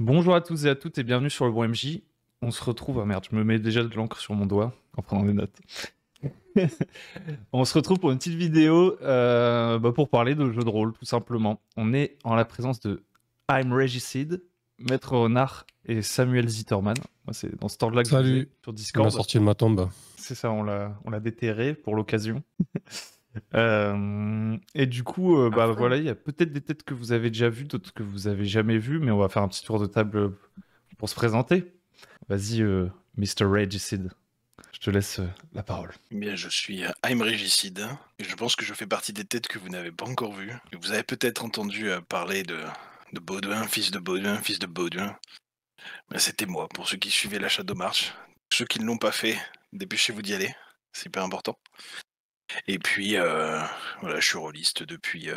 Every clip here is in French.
Bonjour à tous et à toutes et bienvenue sur le bon MJ. On se retrouve. Ah merde, je me mets déjà de l'encre sur mon doigt en prenant des notes. On se retrouve pour une petite vidéo pour parler de jeux de rôle, tout simplement. On est en la présence de I'm Regicide, Maître Renard et Samuel Zitterman. Moi, c'est dans ce temps-là que je vous ai Salut, sur il m'a Discord. sorti de ma tombe. C'est ça, on l'a déterré pour l'occasion. Et du coup, voilà, il y a peut-être des têtes que vous avez déjà vues, d'autres que vous avez jamais vues, mais on va faire un petit tour de table pour se présenter. Vas-y, Mr. Regicide, je te laisse la parole. Eh bien, je suis I'm Régicide, et je pense que je fais partie des têtes que vous n'avez pas encore vues. Vous avez peut-être entendu parler de Baudouin, fils de Baudouin, fils de Baudouin. Ben, c'était moi, pour ceux qui suivaient la Shadow March. Ceux qui ne l'ont pas fait, dépêchez-vous d'y aller, c'est hyper important. Et puis, voilà, je suis rôliste depuis...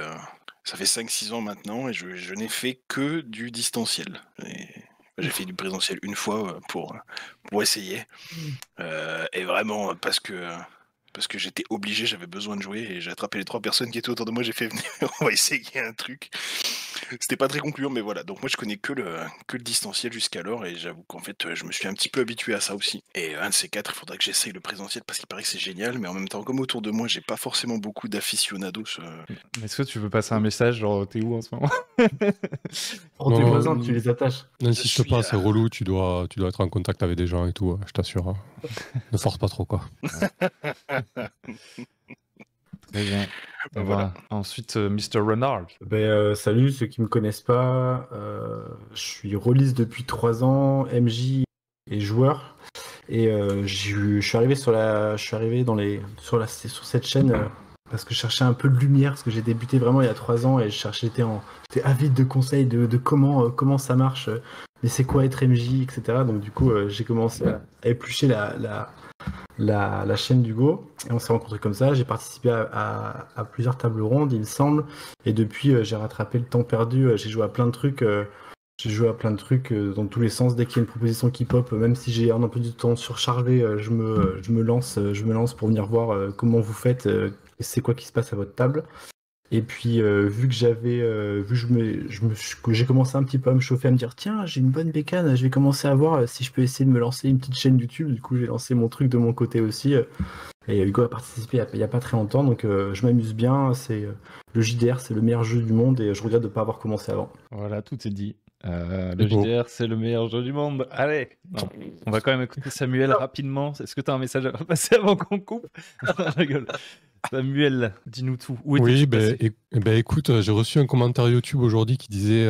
ça fait 5-6 ans maintenant, et je n'ai fait que du distanciel. J'ai fait du présentiel une fois pour essayer. Et vraiment parce que j'étais obligé, j'avais besoin de jouer et j'ai attrapé les 3 personnes qui étaient autour de moi, j'ai fait venir, on va essayer un truc. C'était pas très concluant, mais voilà. Donc moi je connais que le distanciel jusqu'alors et j'avoue qu'en fait je me suis un petit peu habitué à ça aussi. Et un de ces 4, il faudrait que j'essaye le présentiel parce qu'il paraît que c'est génial, mais en même temps comme autour de moi j'ai pas forcément beaucoup d'aficionados. Mais est-ce que tu veux passer un message, genre t'es où en ce moment? Pour tes voisins, tu les attaches. N'insiste pas, c'est relou, tu dois être en contact avec des gens et tout, je t'assure. Hein. Ne force pas trop, quoi. Très bien. Voilà. Ensuite, Mr. Renard. Salut, ceux qui me connaissent pas. Je suis rôliste depuis 3 ans, MJ et joueur. Et je suis arrivé sur cette chaîne parce que je cherchais un peu de lumière, parce que j'ai débuté vraiment il y a 3 ans et j'étais avide de conseils de comment ça marche, mais c'est quoi être MJ, etc. Donc du coup, j'ai commencé à éplucher la chaîne d'Hugo et on s'est rencontrés comme ça. J'ai participé à plusieurs tables rondes, il me semble, et depuis j'ai rattrapé le temps perdu. J'ai joué à plein de trucs. Dans tous les sens. Dès qu'il y a une proposition qui pop, même si j'ai un peu du temps surchargé, je me lance pour venir voir comment vous faites, et c'est quoi qui se passe à votre table. Et puis vu que j'ai commencé un petit peu à me chauffer, à me dire tiens, j'ai une bonne bécane, je vais commencer à voir si je peux essayer de me lancer une petite chaîne YouTube. Du coup j'ai lancé mon truc de mon côté aussi, et Hugo a participé il y a pas très longtemps, donc je m'amuse bien. Le JDR, c'est le meilleur jeu du monde et je regrette de ne pas avoir commencé avant. Voilà, tout est dit. Le JDR, c'est le meilleur jeu du monde. Allez, non. On va quand même écouter Samuel rapidement. Est-ce que tu as un message à passer avant qu'on coupe? Je rigole. Samuel, dis-nous tout. Où Oui, étais-tu passé? écoute, j'ai reçu un commentaire YouTube aujourd'hui qui disait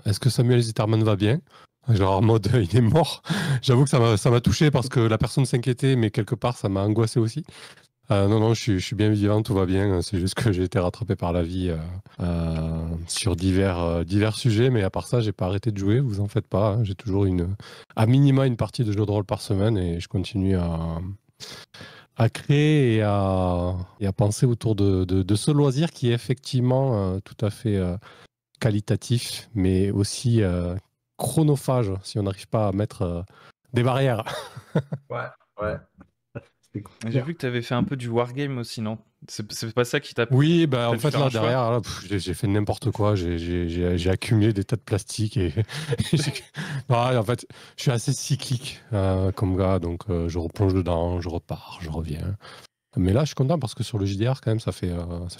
est-ce que Samuel Zitterman va bien? Genre en mode il est mort. J'avoue que ça m'a touché parce que la personne s'inquiétait, mais quelque part ça m'a angoissé aussi. Non, je suis bien vivant, tout va bien. C'est juste que j'ai été rattrapé par la vie sur divers sujets, mais à part ça, j'ai pas arrêté de jouer. Vous en faites pas. Hein. J'ai toujours à minima une partie de jeu de rôle par semaine et je continue à créer et à penser autour de ce loisir qui est effectivement tout à fait qualitatif, mais aussi chronophage si on n'arrive pas à mettre des barrières. Ouais. J'ai vu que tu avais fait un peu du wargame aussi, non? C'est pas ça qui t'a... Oui, T'as en dû fait, faire là, un choix. derrière, là, j'ai fait n'importe quoi. J'ai accumulé des tas de plastique et non, en fait, je suis assez cyclique comme gars, donc je replonge dedans, je repars, je reviens. Mais là, je suis content parce que sur le JDR, quand même, ça fait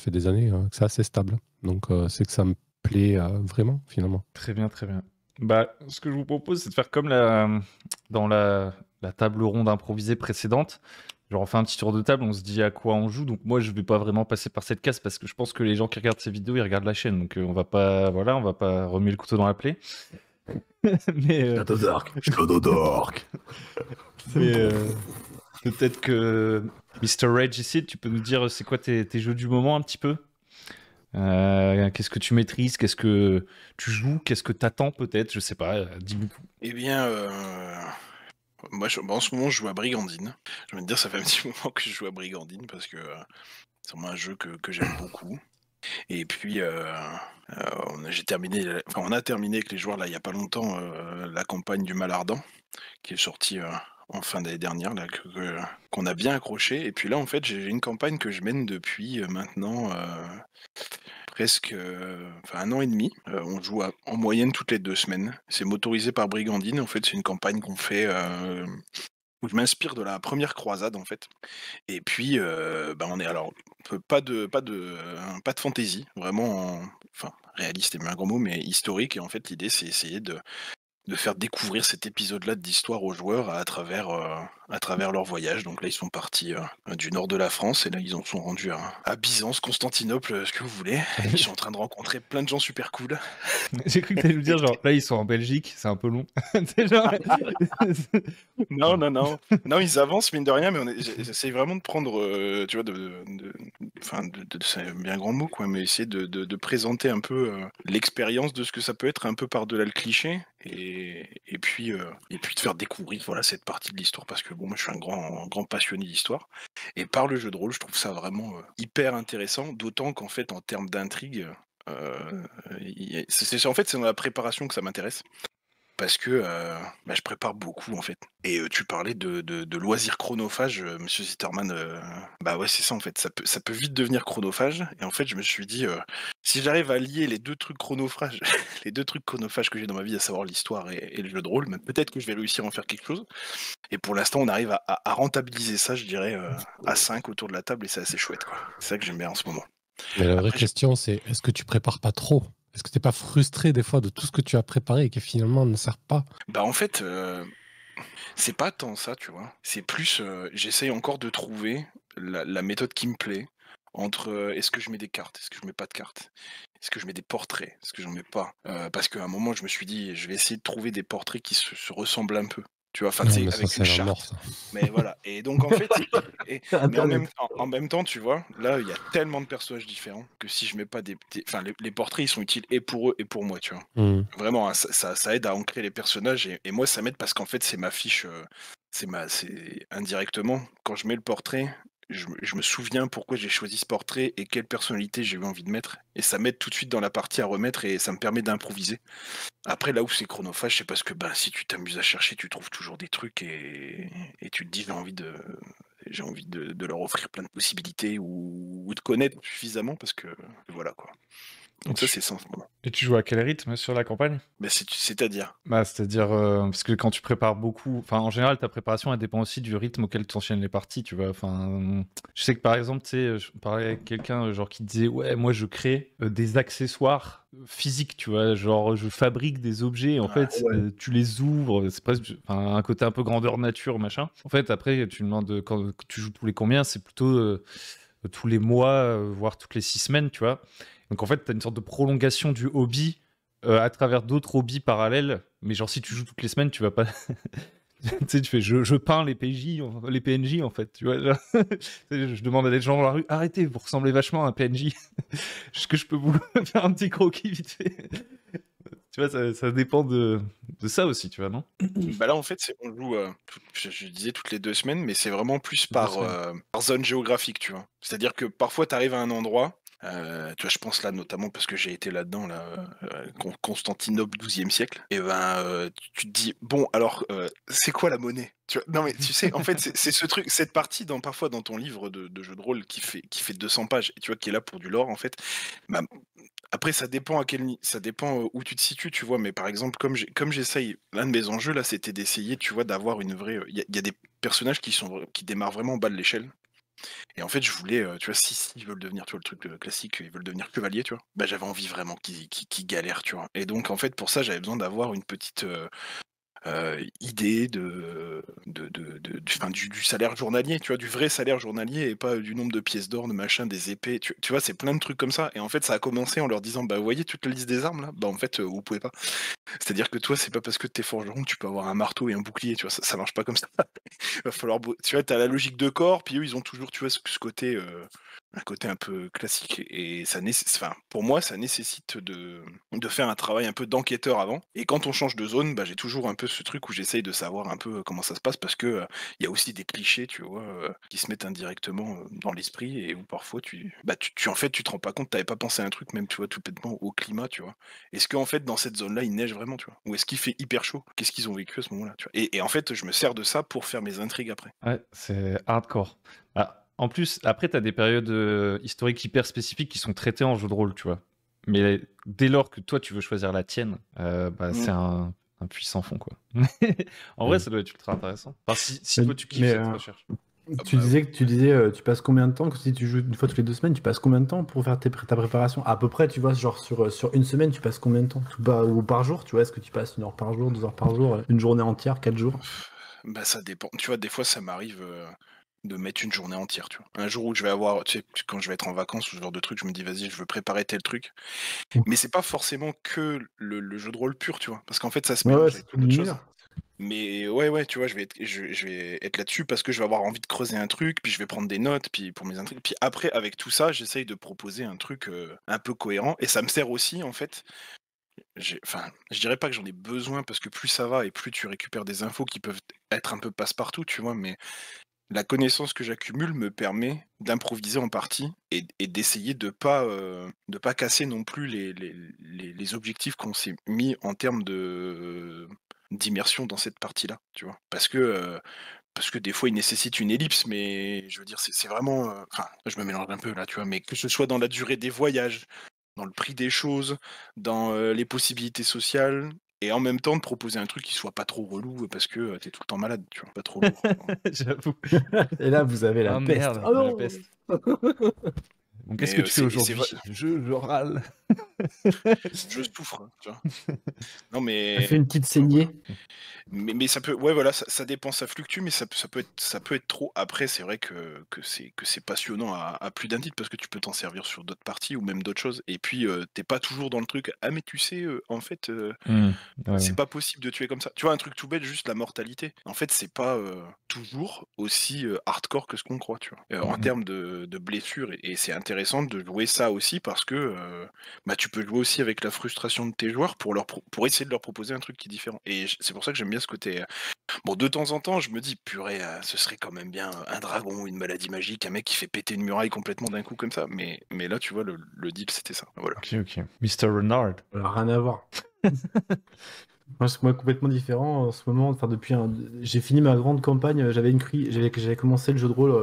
des années que c'est assez stable. Donc, c'est que ça me plaît vraiment, finalement. Très bien, très bien. Ce que je vous propose, c'est de faire comme dans la table ronde improvisée précédente. Genre, on fait un petit tour de table, on se dit à quoi on joue. Donc moi, je vais pas vraiment passer par cette case parce que je pense que les gens qui regardent ces vidéos, ils regardent la chaîne. Donc on va pas remuer le couteau dans la plaie. Mais, Shadow Dark. mais, peut-être que Mr. Rage ici, tu peux nous dire c'est quoi tes jeux du moment un petit peu? Qu'est-ce que tu maîtrises? Qu'est-ce que tu joues? Qu'est-ce que t'attends peut-être? Je sais pas, dis-nous tout. Eh bien, moi en ce moment je joue à Brigandine. Je vais te dire, ça fait un petit moment que je joue à Brigandine parce que c'est vraiment un jeu que j'aime beaucoup. Et puis on a terminé avec les joueurs là il y a pas longtemps la campagne du Malardant qui est sortie en fin d'année dernière là, qu'on a bien accroché. Et puis là en fait j'ai une campagne que je mène depuis maintenant presque 1 an et demi. On joue en moyenne toutes les 2 semaines. C'est motorisé par Brigandine. En fait, c'est une campagne qu'on fait où je m'inspire de la première croisade, en fait. Et puis, on est alors pas de fantaisie, vraiment réaliste est un grand mot, mais historique. Et en fait, l'idée, c'est essayer de faire découvrir cet épisode-là d'histoire aux joueurs à travers leur voyage. Donc là, ils sont partis du nord de la France et là, ils en sont rendus à Byzance, Constantinople, ce que vous voulez. Ils sont en train de rencontrer plein de gens super cool. J'ai cru que t'allais nous dire, genre, là, ils sont en Belgique, c'est un peu long. C'est genre... Non, ils avancent, mine de rien, mais j'essaye vraiment de prendre, tu vois, c'est un bien grand mot, quoi, mais essayer de présenter un peu l'expérience de ce que ça peut être un peu par-delà le cliché, et puis de faire découvrir voilà, cette partie de l'histoire, parce que bon, moi je suis un grand passionné d'histoire, et par le jeu de rôle, je trouve ça vraiment hyper intéressant, d'autant qu'en fait, en termes d'intrigue, c'est dans la préparation que ça m'intéresse. Parce que je prépare beaucoup en fait. Et tu parlais de loisirs chronophages, monsieur Zitterman. Ouais, c'est ça en fait. Ça peut vite devenir chronophage. Et en fait, je me suis dit, si j'arrive à lier les deux trucs chronophages, les deux trucs chronophages que j'ai dans ma vie, à savoir l'histoire et le jeu de rôle, peut-être que je vais réussir à en faire quelque chose. Et pour l'instant, on arrive à rentabiliser ça, je dirais, à 5 autour de la table, et c'est assez chouette, quoi. C'est ça que j'aime bien en ce moment. Mais la vraie question, c'est est-ce que tu prépares pas trop? Est-ce que t'es pas frustré des fois de tout ce que tu as préparé et qui finalement ne sert pas? En fait, c'est pas tant ça, tu vois. C'est plus, j'essaye encore de trouver la méthode qui me plaît entre est-ce que je mets des cartes, est-ce que je mets pas de cartes, est-ce que je mets des portraits, est-ce que j'en mets pas. Parce qu'à un moment, je me suis dit, je vais essayer de trouver des portraits qui se ressemblent un peu. Tu vois, Non, mais ça, avec c'est une la charte. mort, ça. Mais voilà. Et donc, en fait, mais en même temps, tu vois, là, il y a tellement de personnages différents que si je mets pas les portraits, ils sont utiles et pour eux et pour moi, tu vois. Vraiment, hein, ça aide à ancrer les personnages, et moi, ça m'aide parce qu'en fait, c'est ma fiche, c'est indirectement, quand je mets le portrait, je me souviens pourquoi j'ai choisi ce portrait et quelle personnalité j'ai eu envie de mettre. Et ça m'aide tout de suite dans la partie à remettre, et ça me permet d'improviser. Après, là où c'est chronophage, c'est parce que si tu t'amuses à chercher, tu trouves toujours des trucs, et tu te dis j'ai envie de leur offrir plein de possibilités, ou de connaître suffisamment, parce que voilà, quoi. Donc ça, c'est ça en ce moment. Et tu joues à quel rythme sur la campagne? C'est-à-dire C'est-à-dire, parce que quand tu prépares beaucoup, en général, ta préparation, elle dépend aussi du rythme auquel tu enchaînes les parties, tu vois. Je sais que par exemple, tu sais, je parlais avec quelqu'un genre qui disait, ouais, moi je crée des accessoires physiques, tu vois, genre je fabrique des objets, en fait, tu les ouvres, c'est presque un côté un peu grandeur nature, machin. En fait, après, tu demandes quand tu joues tous les combien, c'est plutôt tous les mois, voire toutes les 6 semaines, tu vois. Donc en fait, tu as une sorte de prolongation du hobby à travers d'autres hobbies parallèles. Mais genre, si tu joues toutes les semaines, tu vas pas. Tu sais, tu fais je peins les PNJ en fait. Tu vois, genre, je demande à des gens dans la rue, arrêtez, vous ressemblez vachement à un PNJ. Est-ce que je peux vous faire un petit croquis vite fait? Tu vois, ça dépend de ça aussi, tu vois, non? Là, en fait, on joue, je disais toutes les 2 semaines, mais c'est vraiment plus par zone géographique, tu vois. C'est-à-dire que parfois, tu arrives à un endroit, tu vois, je pense là notamment parce que j'ai été là-dedans, Constantinople, 12e siècle, et tu te dis, bon, alors, c'est quoi la monnaie? Tu vois, non, mais tu sais, en fait, c'est ce truc, cette partie parfois dans ton livre de jeu de rôle qui fait 200 pages, et tu vois, qui est là pour du lore, en fait. Après, ça dépend ça dépend où tu te situes, tu vois. Mais par exemple, comme j'essaye, l'un de mes enjeux là, c'était d'essayer, tu vois, d'avoir une vraie. Il y a des personnages qui démarrent vraiment en bas de l'échelle. Et en fait, je voulais, tu vois, si ils veulent devenir, tu vois, le truc classique, ils veulent devenir chevalier, tu vois. J'avais envie vraiment qu'ils galèrent, tu vois. Et donc, en fait, pour ça, j'avais besoin d'avoir une petite idée du salaire journalier, tu vois, du vrai salaire journalier, et pas du nombre de pièces d'or, de machin, des épées, tu vois, c'est plein de trucs comme ça. Et en fait, ça a commencé en leur disant, vous voyez toute la liste des armes là, en fait, vous pouvez pas. C'est-à-dire que toi, c'est pas parce que t'es forgeron que tu peux avoir un marteau et un bouclier, tu vois, ça marche pas comme ça. Va falloir, tu vois, t'as la logique de corps, puis eux, ils ont toujours, tu vois, ce côté, un côté un peu classique, et pour moi, ça nécessite de faire un travail un peu d'enquêteur avant. Et quand on change de zone, j'ai toujours un peu ce truc où j'essaye de savoir un peu comment ça se passe, parce que il y a aussi des clichés, tu vois, qui se mettent indirectement dans l'esprit, et où parfois en fait, tu te rends pas compte, t'avais pas pensé à un truc, même, tu vois, tout bêtement au climat, tu vois. Est-ce qu'en fait, dans cette zone-là, il neige vraiment, tu vois, ou est-ce qu'il fait hyper chaud? Qu'est-ce qu'ils ont vécu à ce moment-là, tu vois. Et en fait, je me sers de ça pour faire mes intrigues après. Ouais, c'est hardcore. En plus, après, t'as des périodes historiques hyper spécifiques qui sont traitées en jeu de rôle, tu vois. Mais dès lors que toi, tu veux choisir la tienne, c'est un puissant fond, quoi. En vrai, ça doit être ultra intéressant. Enfin, si toi, tu kiffes cette recherche. Tu disais, tu passes combien de temps, que si tu joues une fois toutes les 2 semaines, tu passes combien de temps pour faire ta préparation? À peu près, tu vois, genre sur une semaine, tu passes combien de temps? Ou par jour, tu vois, est-ce que tu passes 1 heure par jour, 2 heures par jour, une journée entière, 4 jours? Bah ça dépend. Tu vois, des fois ça m'arrive de mettre une journée entière, tu vois. Un jour où je vais avoir, tu sais, quand je vais être en vacances ou ce genre de truc, je me dis vas-y, je veux préparer tel truc. Mais c'est pas forcément que le jeu de rôle pur, tu vois. Parce qu'en fait, ça se Ouais, mélange c'est avec tout d'autres choses. l'univers. Mais ouais, tu vois, je vais être là-dessus parce que je vais avoir envie de creuser un truc, puis je vais prendre des notes, puis pour mes intrigues. Puis après, avec tout ça, j'essaye de proposer un truc un peu cohérent. Et ça me sert aussi, en fait. Enfin, je dirais pas que j'en ai besoin parce que plus ça va et plus tu récupères des infos qui peuvent être un peu passe-partout, tu vois, mais la connaissance que j'accumule me permet d'improviser en partie et d'essayer de pas casser non plus les objectifs qu'on s'est mis en termes d'immersion dans cette partie-là, tu vois. Parce que des fois, il nécessite une ellipse, mais je veux dire, c'est vraiment. Enfin, je me mélange un peu là, tu vois, mais que ce soit dans la durée des voyages, dans le prix des choses, dans les possibilités sociales, et en même temps de proposer un truc qui soit pas trop relou parce que t'es tout le temps malade, tu vois, pas trop lourd. J'avoue. Et là, vous avez la Ah peste. merde, Oh la non. peste. Donc, qu'est-ce Mais que tu fais aujourd'hui? vrai, Je râle. je souffre, tu vois. Non, Ça fait une petite saignée. mais ça peut, ouais, voilà, ça dépend, ça fluctue, mais ça peut être trop. Après, c'est vrai que c'est passionnant à plus d'un titre parce que tu peux t'en servir sur d'autres parties ou même d'autres choses. Et puis, t'es pas toujours dans le truc. Ah, mais tu sais, en fait, c'est pas possible de tuer comme ça. Tu vois, un truc tout bête, juste la mortalité. En fait, c'est pas toujours aussi hardcore que ce qu'on croit, tu vois. En termes de blessures, et c'est intéressant de jouer ça aussi parce que bah, tu peux jouer aussi avec la frustration de tes joueurs pour essayer de leur proposer un truc qui est différent. Et c'est pour ça que j'aime bien ce côté. Bon, de temps en temps, je me dis, purée, ce serait quand même bien un dragon, une maladie magique, un mec qui fait péter une muraille complètement d'un coup comme ça. Mais là, tu vois, le deal, c'était ça. Voilà. Ok. Mr. Renard. Rien à voir. Moi, complètement différent en ce moment. Enfin, j'ai fini ma grande campagne. J'avais commencé le jeu de rôle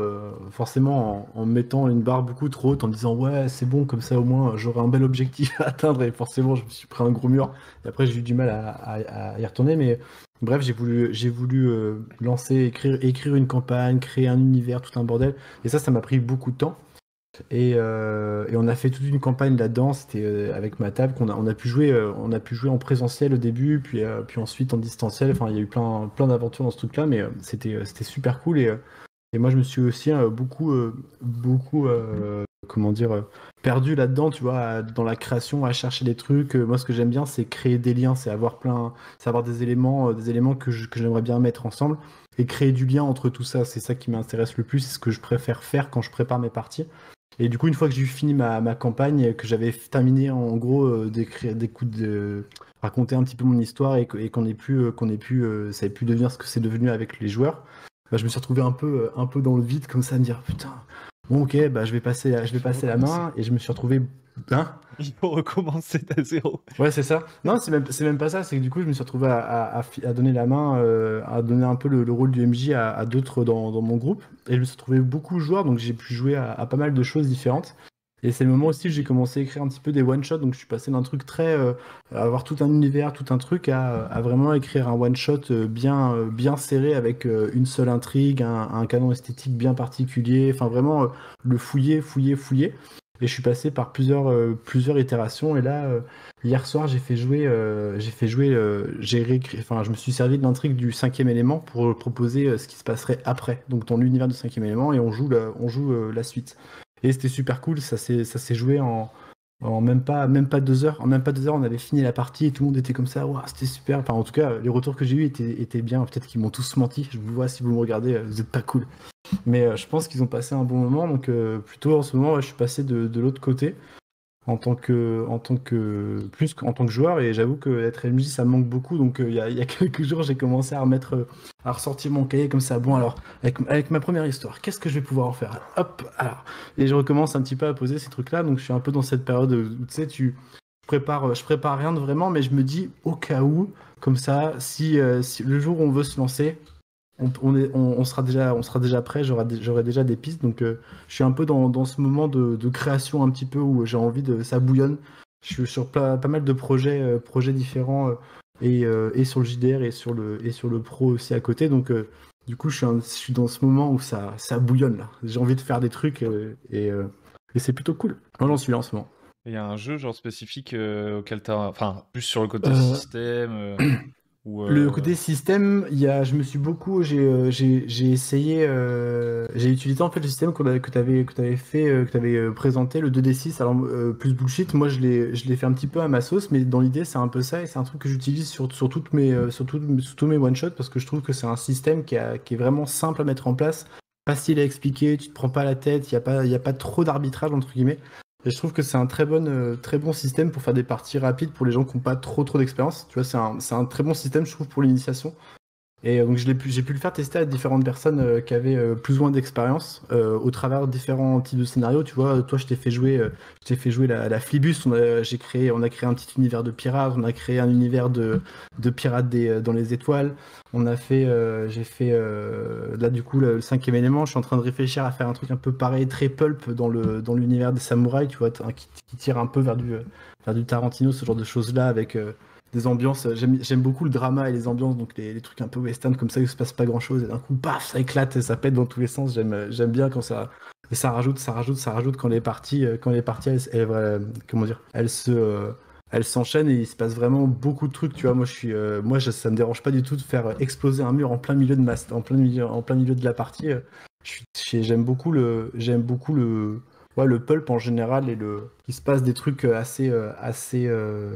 forcément en mettant une barre beaucoup trop haute, en disant ouais, c'est bon, comme ça au moins j'aurai un bel objectif à atteindre. Et forcément, je me suis pris un gros mur. Et après, j'ai eu du mal à y retourner. Mais bref, j'ai voulu écrire une campagne, créer un univers, tout un bordel. Et ça m'a pris beaucoup de temps. Et on a fait toute une campagne là-dedans. C'était avec ma table on a pu jouer en présentiel au début, puis ensuite en distanciel. Enfin, il y a eu plein d'aventures dans ce truc-là, mais c'était super cool. Et moi, je me suis aussi beaucoup comment dire, perdu là-dedans, tu vois, dans la création, à chercher des trucs. Moi, ce que j'aime bien, c'est créer des liens, c'est avoir des éléments que j'aimerais bien mettre ensemble et créer du lien entre tout ça. C'est ça qui m'intéresse le plus, c'est ce que je préfère faire quand je prépare mes parties. Et du coup, une fois que j'ai eu fini ma campagne, que j'avais terminé en gros d'écrire des coups de raconter un petit peu mon histoire et qu'on ait pu ça ait pu devenir ce que c'est devenu avec les joueurs, bah, je me suis retrouvé un peu dans le vide comme ça, à me dire putain, bon ok, bah je vais passer la main, et je me suis retrouvé. Hein? Il faut recommencer à zéro. Ouais, c'est ça. Non, c'est même pas ça. C'est que du coup, je me suis retrouvé à donner la main, à donner un peu le rôle du MJ à d'autres dans mon groupe. Et je me suis retrouvé beaucoup joueur, donc j'ai pu jouer à pas mal de choses différentes. Et c'est le moment aussi où j'ai commencé à écrire un petit peu des one-shots. Donc je suis passé d'un truc très. À avoir tout un univers, tout un truc, à vraiment écrire un one-shot bien serré avec une seule intrigue, un canon esthétique bien particulier. Enfin, vraiment le fouiller. Et je suis passé par plusieurs itérations. Et là, hier soir, je me suis servi de l'intrigue du 5e élément pour proposer ce qui se passerait après. Donc dans l'univers du 5e élément, et on joue la suite. Et c'était super cool. Ça s'est joué en même pas 2 heures. En même pas 2 heures, on avait fini la partie et tout le monde était comme ça. Waouh, c'était super. Enfin, en tout cas, les retours que j'ai eus étaient bien. Peut-être qu'ils m'ont tous menti. Je vous vois, si vous me regardez, vous êtes pas cool. Mais je pense qu'ils ont passé un bon moment. Donc plutôt en ce moment, je suis passé de l'autre côté en tant que joueur. Et j'avoue que être MJ, ça me manque beaucoup. Donc il y a quelques jours, j'ai commencé à ressortir mon cahier comme ça. Bon, alors avec ma première histoire, qu'est-ce que je vais pouvoir en faire? Hop, alors. Et je recommence un petit peu à poser ces trucs-là. Donc je suis un peu dans cette période où tu sais, je prépare rien de vraiment, mais je me dis au cas où, comme ça, si le jour où on veut se lancer, on sera déjà prêt, j'aurai déjà des pistes. Donc, je suis un peu dans ce moment de création un petit peu où j'ai envie ça bouillonne. Je suis sur pas mal de projets différents et sur le JDR et sur le pro aussi à côté. Donc, du coup, je suis dans ce moment où ça bouillonne là. J'ai envie de faire des trucs et c'est plutôt cool. Moi, j'en suis là en ce moment. Il y a un jeu genre spécifique auquel t'as... Enfin, plus sur le côté système ou... Le côté système, je me suis beaucoup, j'ai essayé, j'ai utilisé en fait le système que t'avais fait, que t'avais présenté, le 2D6. Alors plus bullshit, moi je l'ai fait un petit peu à ma sauce, mais dans l'idée c'est un peu ça et c'est un truc que j'utilise sur toutes mes, sur tous mes one shots parce que je trouve que c'est un système qui est vraiment simple à mettre en place, facile à expliquer, tu te prends pas la tête, il y a pas trop d'arbitrage entre guillemets. Et je trouve que c'est un très bon système pour faire des parties rapides pour les gens qui n'ont pas trop d'expérience. Tu vois, c'est un très bon système, je trouve, pour l'initiation. Et donc j'ai pu le faire tester à différentes personnes qui avaient plus ou moins d'expérience au travers de différents types de scénarios. Tu vois, toi, je t'ai fait jouer la Flibus. On a créé un petit univers de pirates. On a créé un univers de pirates dans les étoiles. J'ai fait là du coup le 5e élément. Je suis en train de réfléchir à faire un truc un peu pareil, très pulp dans l'univers des samouraïs. Tu vois, qui tire un peu vers du Tarantino, ce genre de choses là avec des ambiances. J'aime beaucoup le drama et les ambiances, donc les trucs un peu western comme ça où il se passe pas grand chose et d'un coup paf ça éclate et ça pète dans tous les sens. J'aime bien quand ça rajoute quand les parties elles s'enchaînent et il se passe vraiment beaucoup de trucs. Tu vois, ça me dérange pas du tout de faire exploser un mur en plein milieu en plein milieu de la partie. J'aime beaucoup le pulp en général et il se passe des trucs assez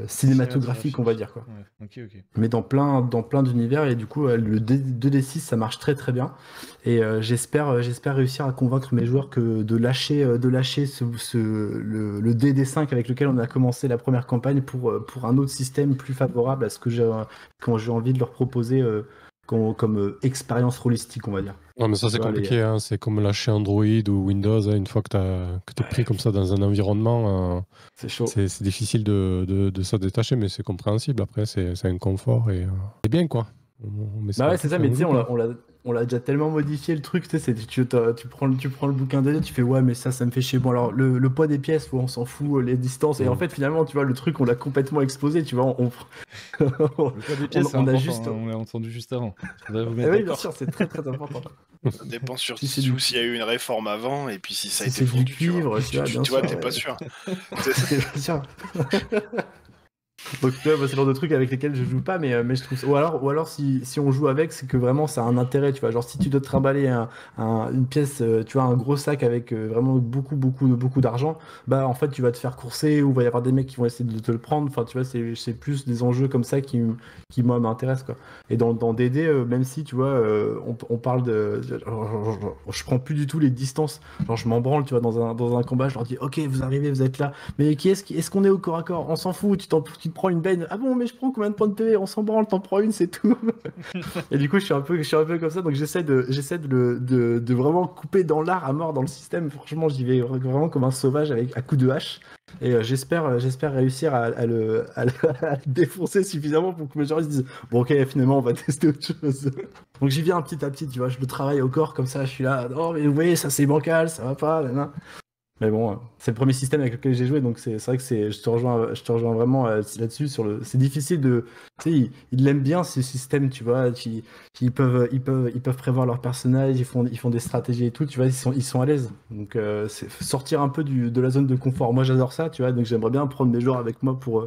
cinématographiques, on va dire quoi. Ouais, ok. Mais dans plein d'univers et du coup le 2D6 ça marche très très bien et j'espère réussir à convaincre mes joueurs de lâcher le DD5 avec lequel on a commencé la première campagne pour un autre système plus favorable à ce que quand j'ai envie de leur proposer comme expérience holistique, on va dire. Non, mais ça, c'est compliqué. Hein. C'est comme lâcher Android ou Windows. Hein. Une fois que t'es pris comme ça dans un environnement, c'est chaud. C'est difficile de s'en détacher, mais c'est compréhensible. Après, c'est un confort et c'est bien, quoi. Ouais, c'est ça, mais tu sais, on l'a déjà tellement modifié le truc, tu sais, tu prends le bouquin de tu fais ouais, mais ça me fait chier. Bon, alors le poids des pièces, on s'en fout, les distances, et en fait, finalement, tu vois, le truc, on l'a complètement explosé, tu vois. Le poids des pièces, on l'a entendu juste avant. Oui, bien sûr, c'est très très important. Ça dépend surtout s'il y a eu une réforme avant, et puis si ça a été du cuivre, tu vois, t'es pas sûr. C'est sûr. Donc tu vois, c'est le genre de trucs avec lesquels je joue pas, mais je trouve ça... ou alors si on joue avec, c'est que vraiment ça a un intérêt, tu vois. Genre si tu dois te trimballer une pièce, tu vois, un gros sac avec vraiment beaucoup d'argent, bah en fait tu vas te faire courser ou il va y avoir des mecs qui vont essayer de te le prendre. Enfin tu vois, c'est plus des enjeux comme ça qui moi m'intéressent quoi. Et dans DD, même si tu vois, on parle je prends plus du tout les distances. Genre je m'en branle, tu vois, dans un combat, je leur dis ok vous arrivez, vous êtes là, mais est-ce qu'on est au corps à corps? On s'en fout, tu te prends une baigne. Ah bon, mais je prends combien de points de PV? On s'en branle, t'en prends une, c'est tout. Et du coup, je suis un peu comme ça, donc j'essaie de vraiment couper dans l'art à mort dans le système. Franchement, j'y vais vraiment comme un sauvage à coups de hache. Et j'espère réussir à le défoncer suffisamment pour que mes gens se disent bon, ok, finalement, on va tester autre chose. Donc j'y viens petit à petit, tu vois, je le travaille au corps comme ça, je suis là, oh, mais vous voyez, ça c'est bancal, ça va pas, là. Mais bon, c'est le premier système avec lequel j'ai joué, donc c'est vrai que je te rejoins vraiment là-dessus. C'est difficile de, tu sais, ils l'aiment bien ce système, tu vois. Ils peuvent prévoir leurs personnages, ils font des stratégies et tout, tu vois. Ils sont à l'aise. Donc c'est sortir un peu de la zone de confort. Moi, j'adore ça, tu vois. Donc j'aimerais bien prendre mes joueurs avec moi pour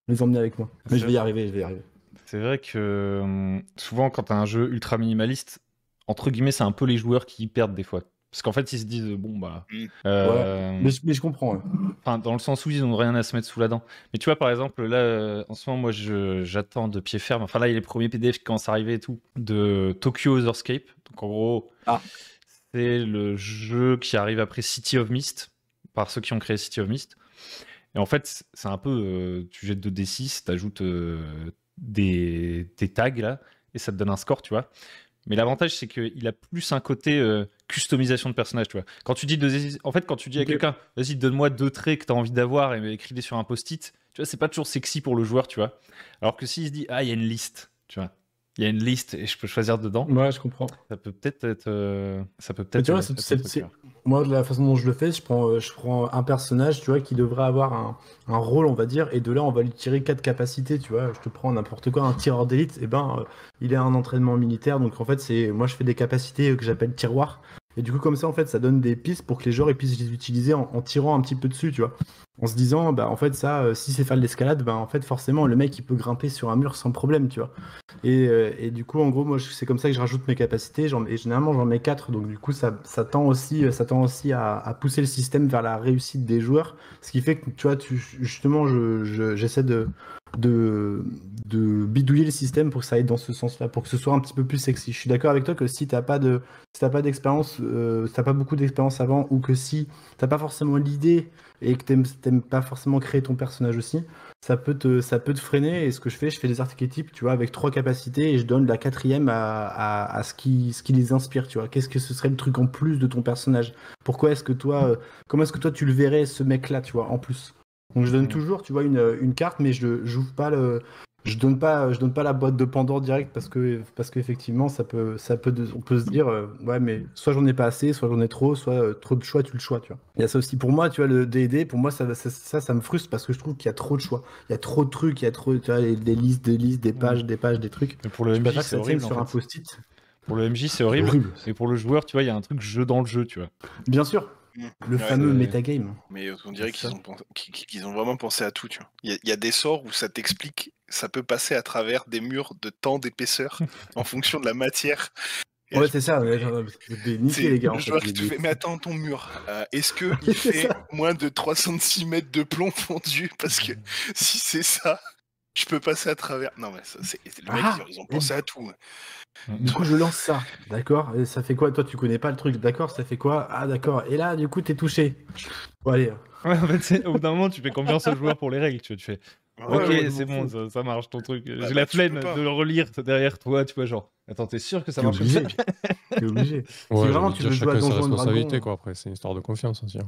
les emmener avec moi. Mais je vais y arriver. C'est vrai que souvent, quand t'as un jeu ultra minimaliste, entre guillemets, c'est un peu les joueurs qui y perdent des fois. Parce qu'en fait, ils se disent, bon, bah... Ouais. Mais je comprends. Enfin, dans le sens où ils n'ont rien à se mettre sous la dent. Mais tu vois, par exemple, là, en ce moment, moi, j'attends de pied ferme. Enfin, là, il y a les premiers PDF qui commencent à arriver et tout, de Tokyo Otherscape. Donc, en gros, c'est le jeu qui arrive après City of Mist, par ceux qui ont créé City of Mist. Et en fait, c'est un peu... tu jettes 2d6, t'ajoutes des tags, là, et ça te donne un score, tu vois. Mais l'avantage, c'est qu'il a plus un côté customisation de personnage, tu vois. Quand tu dis quand tu dis à quelqu'un, vas-y, donne-moi 2 traits que tu as envie d'avoir et écris-les sur un post-it, tu vois, c'est pas toujours sexy pour le joueur, tu vois. Alors que s'il se dit, il y a une liste, tu vois. il y a une liste et je peux choisir dedans. Ouais, je comprends. Ça peut peut-être être. Mais tu vois, être un truc, ouais. moi, de la façon dont je le fais, je prends un personnage, tu vois, qui devrait avoir un rôle, on va dire, et de là, on va lui tirer 4 capacités, tu vois. Je te prends n'importe quoi, un tireur d'élite, et ben, il est un entraînement militaire, donc en fait, moi, je fais des capacités que j'appelle tiroirs. Et du coup, comme ça, en fait, ça donne des pistes pour que les joueurs ils puissent les utiliser en tirant un petit peu dessus, tu vois. En se disant, bah, en fait, ça, si c'est faire de l'escalade, bah, en fait, forcément, le mec, il peut grimper sur un mur sans problème, tu vois. Et du coup, en gros, moi, c'est comme ça que je rajoute mes capacités. Et généralement, j'en mets 4. Donc, du coup, ça tend aussi à pousser le système vers la réussite des joueurs. Ce qui fait que, tu vois, justement, j'essaie de bidouiller le système pour que ça aille dans ce sens-là, pour que ce soit un petit peu plus sexy. Je suis d'accord avec toi que si t'as pas d'expérience, si t'as pas beaucoup d'expérience avant, ou que si t'as pas forcément l'idée et que t'aimes pas forcément créer ton personnage aussi, ça peut te freiner. Et ce que je fais des archétypes, tu vois, avec 3 capacités, et je donne la 4e à ce qui les inspire, tu vois. Qu'est-ce que ce serait le truc en plus de ton personnage? Pourquoi est-ce que toi, comment est-ce que toi tu le verrais, ce mec-là, tu vois, en plus? Donc je donne toujours, tu vois, une carte, mais j'ouvre pas je donne pas la boîte de Pandore direct parce qu'effectivement on peut se dire ouais, mais soit j'en ai pas assez, soit j'en ai trop, soit trop de choix, tu le choix, tu vois. Il y a ça aussi pour moi, tu vois, le D&D, pour moi ça me frustre parce que je trouve qu'il y a trop de choix, il y a trop de trucs, il y a trop, tu vois, des listes, des pages, des trucs. Mais pour le Je MJ, préfère que c'est ça tienne horrible. sur En un fait. post-it. Pour le MJ, c'est horrible. Et pour le joueur, tu vois, il y a un truc jeu dans le jeu, tu vois. Bien sûr. Le fameux c'est- metagame. Mais on dirait C'est ça. qu'ils ont vraiment pensé à tout, tu vois. Il y a des sorts où ça t'explique, ça peut passer à travers des murs de tant d'épaisseur en fonction de la matière. Et là, Ouais, je c'est me ça, dis, mais mais c'est niqué les gars en le fait. joueur qui te fait, mais attends, ton mur, est-ce qu'il C'est fait ça. moins de 306 mètres de plomb fondu? Parce que si c'est ça, je peux passer à travers. Non, mais ça, le mec, Ah, ils ont et pensé à tout. du coup, je lance ça, d'accord? Et ça fait quoi? Toi, tu connais pas le truc, d'accord? Ça fait quoi? Ah, d'accord. Et là, du coup, t'es touché. Bon, allez. Ouais, en fait, au bout d'un moment, tu fais confiance au joueur pour les règles, tu vois. Tu fais, Ouais, ok, ouais, je c'est m'en bon, fous. ça marche ton truc. Bah, J'ai la tu peux flemme pas. de le relire derrière toi, tu vois, genre. Attends, t'es sûr que ça T'es marche comme ça? obligé. T'es obligé. Si Ouais, j'ai vraiment envie de tu dire veux jouer à chacun ses Donjons et responsabilités, Dragons. quoi. Après, c'est une histoire de confiance aussi, hein.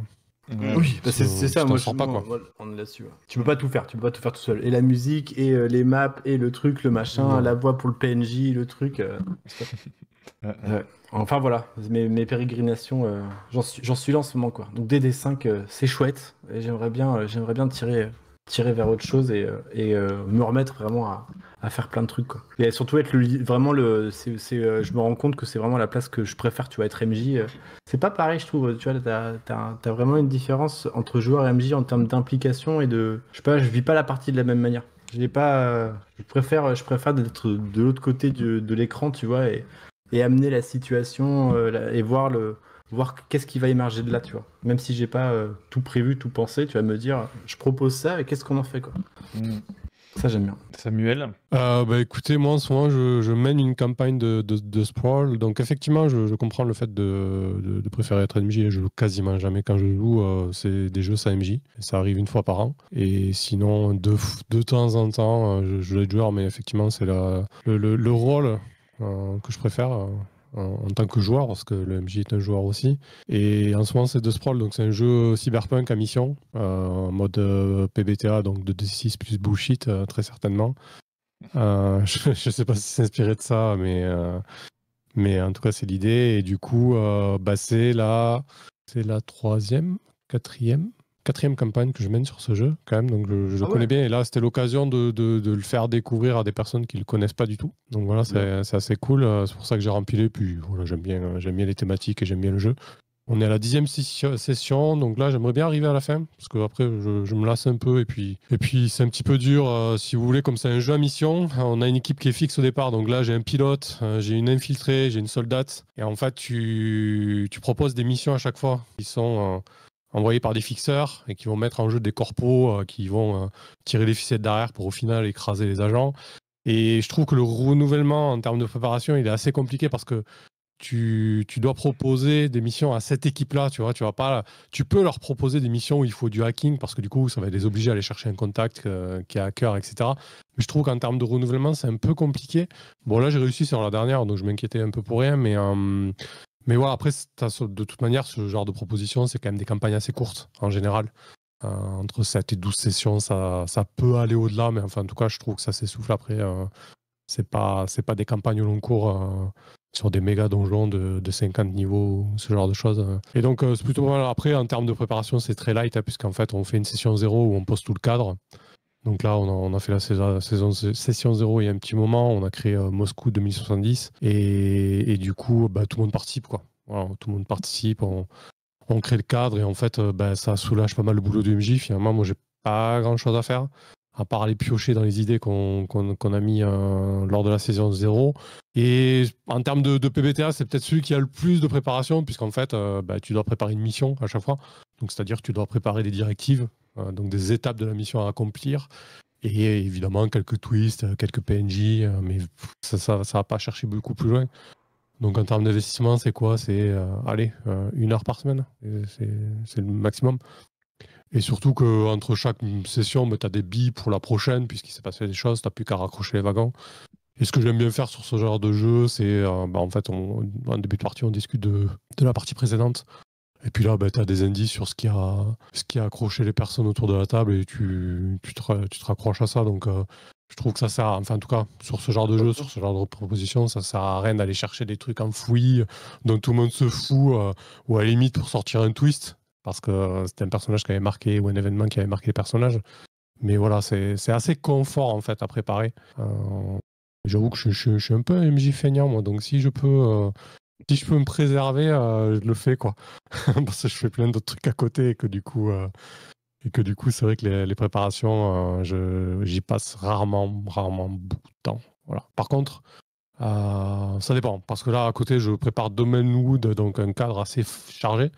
Ouais, ouais. Oui, bah c'est Sinon, ça, tu moi, t'en sors pas, quoi. on est là-dessus. Ouais. Tu peux pas tout faire, tu peux pas tout faire tout seul. Et la musique, et les maps, et le truc, le machin, Non. la voix pour le PNJ, le truc. Ouais. Enfin voilà, mes pérégrinations, j'en suis là en ce moment, quoi. Donc DD5, c'est chouette, et j'aimerais bien tirer vers autre chose et me remettre vraiment à faire plein de trucs, quoi. Et surtout être vraiment je me rends compte que c'est vraiment la place que je préfère, tu vois, être MJ. C'est pas pareil, je trouve, tu vois, t'as vraiment une différence entre joueur et MJ en termes d'implication et je sais pas, je vis pas la partie de la même manière. Je l'ai pas, je préfère d'être de l'autre côté de l'écran, tu vois, et amener la situation et voir qu'est-ce qui va émerger de là, tu vois. Même si j'ai pas tout prévu, tout pensé, tu vas me dire, je propose ça et qu'est-ce qu'on en fait, quoi. Mm. Ça, j'aime bien. Samuel. Bah écoutez, moi en ce moment je mène une campagne de Sprawl, donc effectivement je comprends le fait de préférer être MJ, et je joue quasiment jamais quand je joue, c'est des jeux sans MJ, ça arrive une fois par an, et sinon de temps en temps je joue les joueurs, mais effectivement c'est le rôle que je préfère en tant que joueur, parce que le MJ est un joueur aussi. Et en ce moment, c'est The Sprawl, donc c'est un jeu cyberpunk à mission, en mode PBTA, donc de D6 plus bullshit, très certainement. Je ne sais pas si c'est inspiré de ça, mais en tout cas, c'est l'idée. Et du coup, c'est la quatrième campagne que je mène sur ce jeu, quand même. Donc, je le connais bien. Et là, c'était l'occasion de le faire découvrir à des personnes qui ne le connaissent pas du tout. Donc, voilà, c'est assez cool. C'est pour ça que j'ai rempilé. Puis, voilà, j'aime bien les thématiques et j'aime bien le jeu. On est à la 10e session, donc là j'aimerais bien arriver à la fin, parce que après je me lasse un peu, et puis c'est un petit peu dur, si vous voulez, comme c'est un jeu à mission, on a une équipe qui est fixe au départ, donc là j'ai un pilote, j'ai une infiltrée, j'ai une soldate, et en fait tu proposes des missions à chaque fois, qui sont envoyées par des fixeurs, et qui vont mettre en jeu des corpos, qui vont tirer les ficelles derrière pour au final écraser les agents, et je trouve que le renouvellement en termes de préparation il est assez compliqué, parce que tu dois proposer des missions à cette équipe-là, tu vois, tu peux leur proposer des missions où il faut du hacking, parce que du coup, ça va les obliger à aller chercher un contact qui est hacker, etc. Mais je trouve qu'en termes de renouvellement, c'est un peu compliqué. Bon, là, j'ai réussi sur la dernière, donc je m'inquiétais un peu pour rien, mais voilà, après, de toute manière, ce genre de proposition, c'est quand même des campagnes assez courtes, en général. Entre 7 et 12 sessions, ça peut aller au-delà, mais enfin, en tout cas, je trouve que ça s'essouffle après C'est pas des campagnes au long cours sur des méga donjons de 50 niveaux, ce genre de choses. Et donc, c'est plutôt pas mal. Après, en termes de préparation, c'est très light, puisqu'en fait, on fait une session 0 où on pose tout le cadre. Donc là, on a fait la session 0 il y a un petit moment. On a créé Moscou 2070. Et du coup, tout le monde participe, quoi. Voilà, tout le monde participe. On crée le cadre et en fait, ça soulage pas mal le boulot du MJ. Finalement, moi, j'ai pas grand-chose à faire, à part aller piocher dans les idées qu'on a mis lors de la saison 0. Et en termes de PBTA, c'est peut-être celui qui a le plus de préparation, puisqu'en fait, tu dois préparer une mission à chaque fois. Donc, c'est-à-dire que tu dois préparer des directives, donc des étapes de la mission à accomplir. Et évidemment, quelques twists, quelques PNJ, mais ça va pas chercher beaucoup plus loin. Donc en termes d'investissement, c'est quoi? C'est 1 heure par semaine. C'est le maximum. Et surtout qu'entre chaque session, tu as des billes pour la prochaine, puisqu'il s'est passé des choses, tu n'as plus qu'à raccrocher les wagons. Et ce que j'aime bien faire sur ce genre de jeu, c'est en fait, en début de partie, on discute de la partie précédente. Et puis là, tu as des indices sur ce qui a accroché les personnes autour de la table et tu te raccroches à ça. Donc je trouve que ça sert, enfin en tout cas, sur ce genre de jeu, sur ce genre de proposition, ça sert à rien d'aller chercher des trucs enfouis dont tout le monde se fout, ou à la limite pour sortir un twist, parce que c'était un personnage qui avait marqué, ou un événement qui avait marqué les personnages. Mais voilà, c'est assez confort en fait à préparer. J'avoue que je suis un peu un MJ feignant, moi, donc si je peux me préserver, je le fais, quoi. Parce que je fais plein d'autres trucs à côté et que du coup, c'est vrai que les préparations, j'y passe rarement beaucoup de temps. Voilà. Par contre, ça dépend. Parce que là, à côté, je prépare Domain Wood, donc un cadre assez chargé.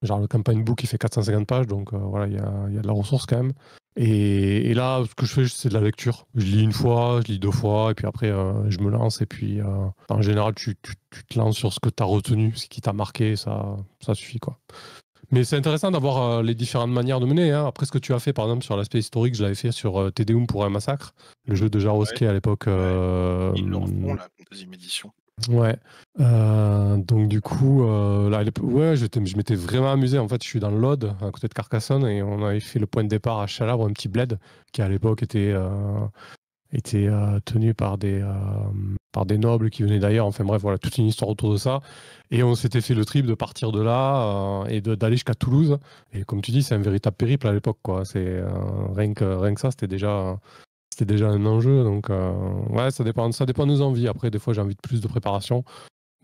Genre le campagne book, il fait 450 pages, donc voilà, il y a de la ressource quand même. Et là, ce que je fais, c'est de la lecture. Je lis une fois, je lis 2 fois, et puis après, je me lance. Et puis, en général, tu te lances sur ce que tu as retenu, ce qui t'a marqué, ça suffit, quoi. Mais c'est intéressant d'avoir les différentes manières de mener. Après, ce que tu as fait, par exemple, sur l'aspect historique, je l'avais fait sur Tédéum pour un massacre, le jeu de Jaroski à l'époque. Ils l'en font, la deuxième édition. Ouais. Donc du coup, là, je m'étais vraiment amusé. En fait, je suis dans l'Aude, à côté de Carcassonne, et on avait fait le point de départ à Chalabre, un petit bled qui à l'époque était tenu par des nobles qui venaient d'ailleurs. Enfin bref, voilà, toute une histoire autour de ça. Et on s'était fait le trip de partir de là et d'aller jusqu'à Toulouse. Et comme tu dis, c'est un véritable périple à l'époque, quoi. C'est rien que ça, c'était déjà un enjeu. Donc ouais, ça dépend de nos envies. Après, des fois, j'ai envie de plus de préparation.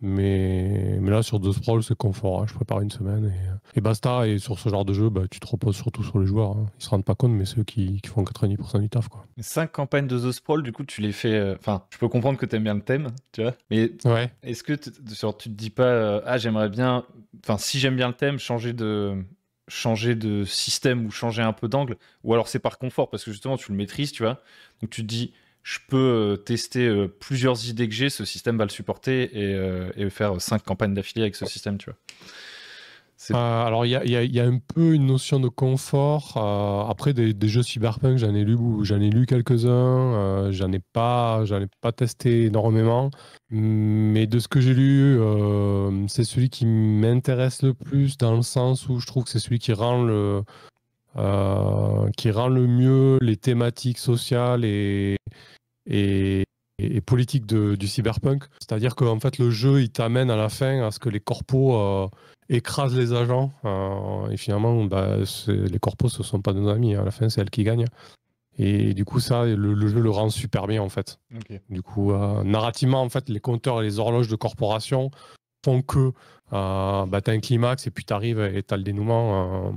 Mais là, sur The Sprawl, c'est confort. Je prépare une semaine et basta. Et sur ce genre de jeu, tu te reposes surtout sur les joueurs. Ils se rendent pas compte, mais c'est eux qui font 90% du taf, quoi. 5 campagnes de The Sprawl, du coup, tu les fais. Enfin, je peux comprendre que tu aimes bien le thème, tu vois. Mais ouais. Est-ce que tu te dis pas, j'aimerais bien. Enfin, si j'aime bien le thème, changer de système ou changer un peu d'angle, ou alors c'est par confort parce que justement tu le maîtrises, tu vois. Donc tu te dis, je peux tester plusieurs idées que j'ai, ce système va le supporter et faire 5 campagnes d'affilée avec ce système, tu vois. Alors il y a un peu une notion de confort. Après des jeux cyberpunk, j'en ai lu quelques-uns. J'en ai pas testé énormément. Mais de ce que j'ai lu, c'est celui qui m'intéresse le plus dans le sens où je trouve que c'est celui qui rend le mieux les thématiques sociales et politiques du cyberpunk. C'est-à-dire qu'en fait, le jeu, il t'amène à la fin à ce que les corpos écrasent les agents. Et finalement, les corpos, ce ne sont pas nos amis. À la fin, c'est elles qui gagnent. Et du coup, ça, le jeu le rend super bien, en fait. Okay. Du coup, narrativement, en fait, les compteurs et les horloges de corporation font que tu as un climax et puis tu arrives et tu as le dénouement.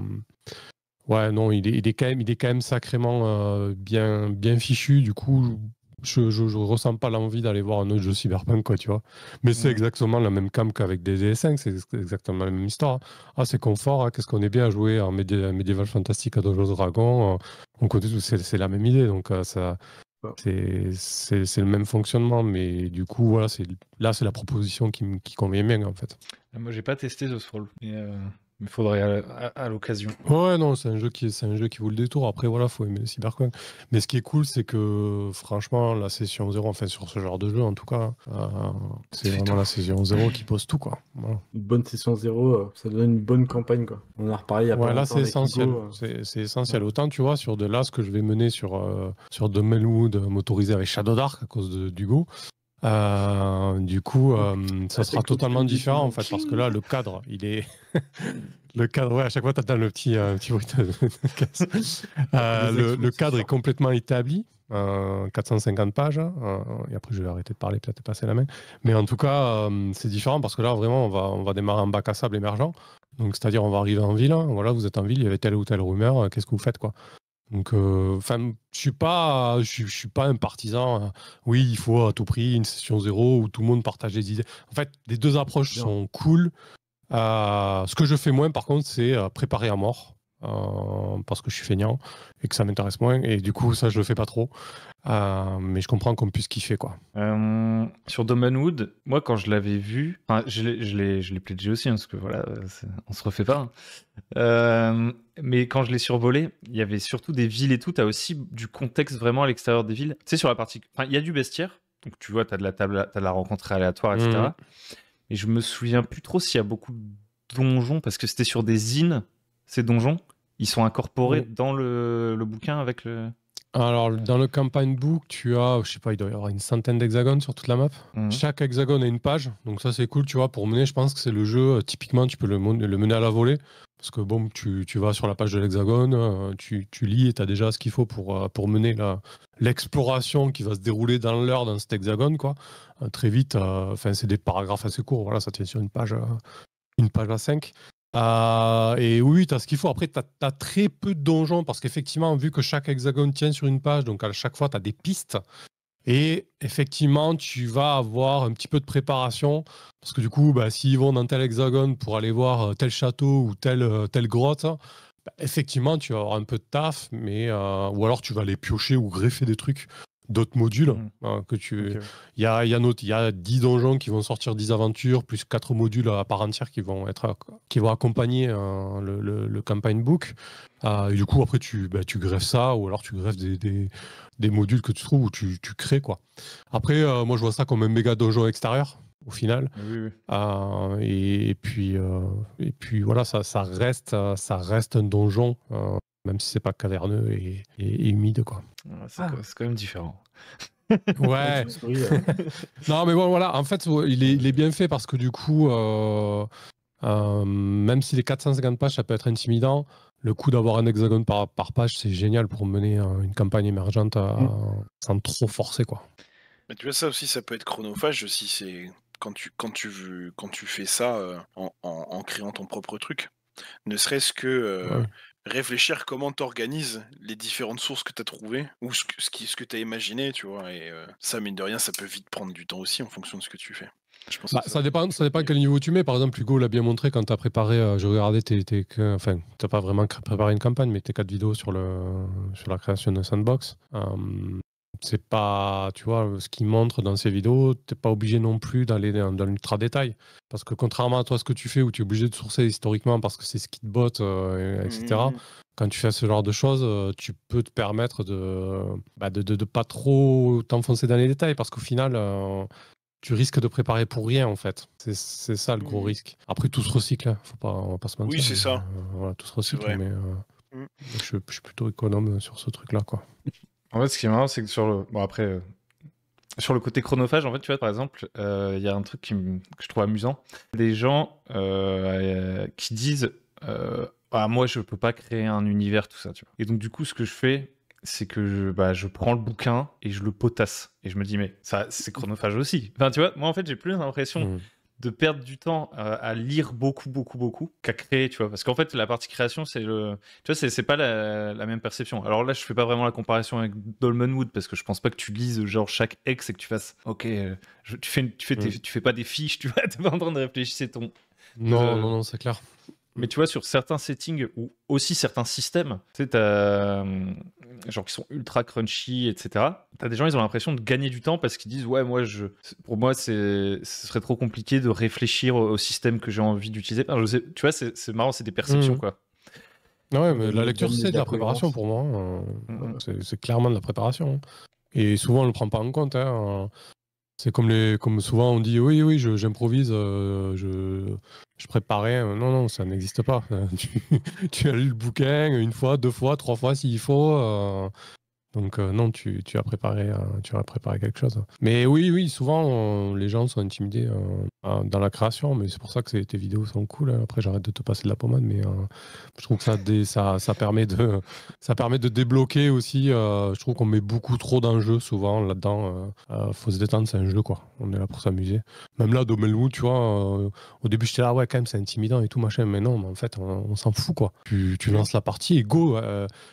Ouais, non, il est quand même sacrément bien fichu. Du coup, je ressens pas l'envie d'aller voir un autre jeu cyberpunk, quoi, tu vois. Mais c'est exactement la même cam qu'avec DSS5, c'est exactement la même histoire. Ah, c'est confort, qu'est-ce qu'on est bien à jouer en Medieval Fantastic à Donjons Dragons. On connaît tout, c'est la même idée, donc ça, c'est le même fonctionnement. Mais du coup, voilà, c'est la proposition qui convient bien, en fait. Moi, j'ai pas testé The Sprawl, mais Il faudrait à l'occasion. Ouais, non, c'est un jeu qui vaut le détour. Après, voilà, faut aimer le cyberpunk. Mais ce qui est cool, c'est que franchement, la session 0, enfin sur ce genre de jeu en tout cas, c'est vraiment la session 0 qui pose tout, quoi. Voilà. Une bonne session 0, ça donne une bonne campagne, quoi. On en a reparlé il y a pas Ouais, là, longtemps c'est avec essentiel. Hugo. C'est essentiel. Autant, tu vois, sur de là, ce que je vais mener sur Domelwood motorisé avec Shadow Dark à cause d'Hugo. Du coup, ça sera totalement différent en fait, parce que là, le cadre, il est. Le cadre, ouais, à chaque fois, tu attends le petit bruit de casse. Le cadre est complètement établi, 450 pages, et après, je vais arrêter de parler, peut-être passer la main. Mais en tout cas, c'est différent parce que là, vraiment, on va démarrer un bac à sable émergent. Donc, c'est-à-dire, on va arriver en ville, hein, voilà, vous êtes en ville, il y avait telle ou telle rumeur, qu'est-ce que vous faites, quoi. Donc, je suis pas un partisan. Oui, il faut à tout prix une session 0 où tout le monde partage des idées. En fait, les deux approches sont cool. Ce que je fais moins, par contre, c'est préparer à mort. Parce que je suis feignant et que ça m'intéresse moins. Et du coup, ça, je le fais pas trop. Mais je comprends qu'on puisse kiffer, quoi. Sur Domenwood, moi, quand je l'avais vu, je l'ai pledgé aussi, hein, parce que voilà, on se refait pas. Mais quand je l'ai survolé, il y avait surtout des villes et tout. Tu as aussi du contexte vraiment à l'extérieur des villes. Tu sais, sur la partie. Il y a du bestiaire. Donc, tu vois, tu as de la table, tu as de la rencontre aléatoire, etc. Et je me souviens plus trop s'il y a beaucoup de donjons, parce que c'était sur des zines, ces donjons. Ils sont incorporés dans le bouquin avec le. Alors, dans le campagne book, tu as, je sais pas, il doit y avoir une centaine d'hexagones sur toute la map. Chaque hexagone a une page, donc ça c'est cool, tu vois. Pour mener, je pense que c'est le jeu, typiquement, tu peux le mener à la volée. Parce que bon, tu vas sur la page de l'hexagone, tu lis et tu as déjà ce qu'il faut pour mener l'exploration qui va se dérouler dans l'heure dans cet hexagone, quoi. Très vite, c'est des paragraphes assez courts, voilà, ça tient sur une page à 5. Et oui, tu as ce qu'il faut. Après, tu as très peu de donjons parce qu'effectivement, vu que chaque hexagone tient sur une page, donc à chaque fois, tu as des pistes. Et effectivement, tu vas avoir un petit peu de préparation parce que du coup, s'ils vont dans tel hexagone pour aller voir tel château ou telle grotte, effectivement, tu vas avoir un peu de taf, mais ou alors tu vas aller piocher ou greffer des trucs d'autres modules que tu. Ok. Il y a 10 donjons qui vont sortir 10 aventures, plus 4 modules à part entière qui vont accompagner le campaign book. Et du coup, après, tu greffes ça, ou alors tu greffes des modules que tu trouves ou tu crées, quoi. Après, moi, je vois ça comme un méga donjon extérieur, au final. Oui. Et puis voilà, ça reste un donjon, même si c'est pas caverneux et humide, quoi. C'est quand même différent. Ouais. Non, mais bon, voilà. En fait, il est bien fait parce que du coup, même si les 450 pages, ça peut être intimidant, le coup d'avoir un hexagone par page, c'est génial pour mener une campagne émergente sans trop forcer, quoi. Mais tu vois, ça aussi, ça peut être chronophage aussi. C'est quand tu fais ça en créant ton propre truc. Ne serait-ce que réfléchir comment tu organises les différentes sources que tu as trouvées ou ce que tu as imaginé, tu vois. Et ça, mine de rien, ça peut vite prendre du temps aussi en fonction de ce que tu fais. Je pense que ça dépend à quel niveau tu mets. Par exemple, Hugo l'a bien montré quand tu as préparé. Je regardais enfin, tu n'as pas vraiment préparé une campagne, mais tes 4 vidéos sur la création d'un sandbox. C'est pas, tu vois, ce qu'il montre dans ces vidéos, t'es pas obligé non plus d'aller dans l'ultra détail. Parce que contrairement à toi, ce que tu fais, où tu es obligé de sourcer historiquement parce que c'est ce qui te botte, etc., quand tu fais ce genre de choses, tu peux te permettre de pas trop t'enfoncer dans les détails parce qu'au final, tu risques de préparer pour rien, en fait. C'est ça le gros risque. Après, tout se recycle, hein. On va pas se mentir. Oui, c'est ça. Voilà, tout se recycle, vrai. mais je suis plutôt économe sur ce truc-là, quoi. En fait, ce qui est marrant, c'est que sur le côté chronophage, en fait, tu vois, par exemple, il y a un truc que je trouve amusant. Des gens qui disent moi, je peux pas créer un univers, tout ça, tu vois. Et donc, du coup, ce que je fais, c'est que je prends le bouquin et je le potasse. Et je me dis, mais ça, c'est chronophage aussi. Enfin, tu vois, moi, en fait, j'ai plus l'impression de perdre du temps à lire beaucoup qu'à créer, tu vois. Parce qu'en fait, la partie création, c'est c'est pas la même perception. Alors là, je fais pas vraiment la comparaison avec Dolmenwood parce que je pense pas que tu lises genre chaque ex et que tu fasses OK, tu fais pas des fiches, tu vois, t'es pas en train de réfléchir, c'est ton. Non, c'est clair. Mais tu vois, sur certains settings ou aussi certains systèmes, tu sais, genre qui sont ultra crunchy, etc. T'as des gens, ils ont l'impression de gagner du temps parce qu'ils disent ouais, pour moi, ce serait trop compliqué de réfléchir au système que j'ai envie d'utiliser. Enfin, tu vois, c'est marrant, c'est des perceptions, quoi. Ouais, mais la Le lecture, thème c'est de la cohérence. préparation pour moi. Mhm. C'est clairement de la préparation. Et souvent, on ne le prend pas en compte. C'est comme souvent on dit oui, j'improvise, je préparais. Non, ça n'existe pas. Tu as lu le bouquin une fois, 2 fois, 3 fois s'il faut. Donc non, tu as préparé quelque chose. Mais oui, souvent les gens sont intimidés dans la création, mais c'est pour ça que tes vidéos sont cool. Après, j'arrête de te passer de la pommade, mais je trouve que ça permet de débloquer aussi. Je trouve qu'on met beaucoup trop d'enjeux souvent là-dedans. Faut se détendre, c'est un jeu, quoi. On est là pour s'amuser. Même là, Domelou, tu vois, au début j'étais là, ouais, quand même, c'est intimidant et tout, machin, mais non, mais en fait, on s'en fout, quoi. Tu lances la partie et go.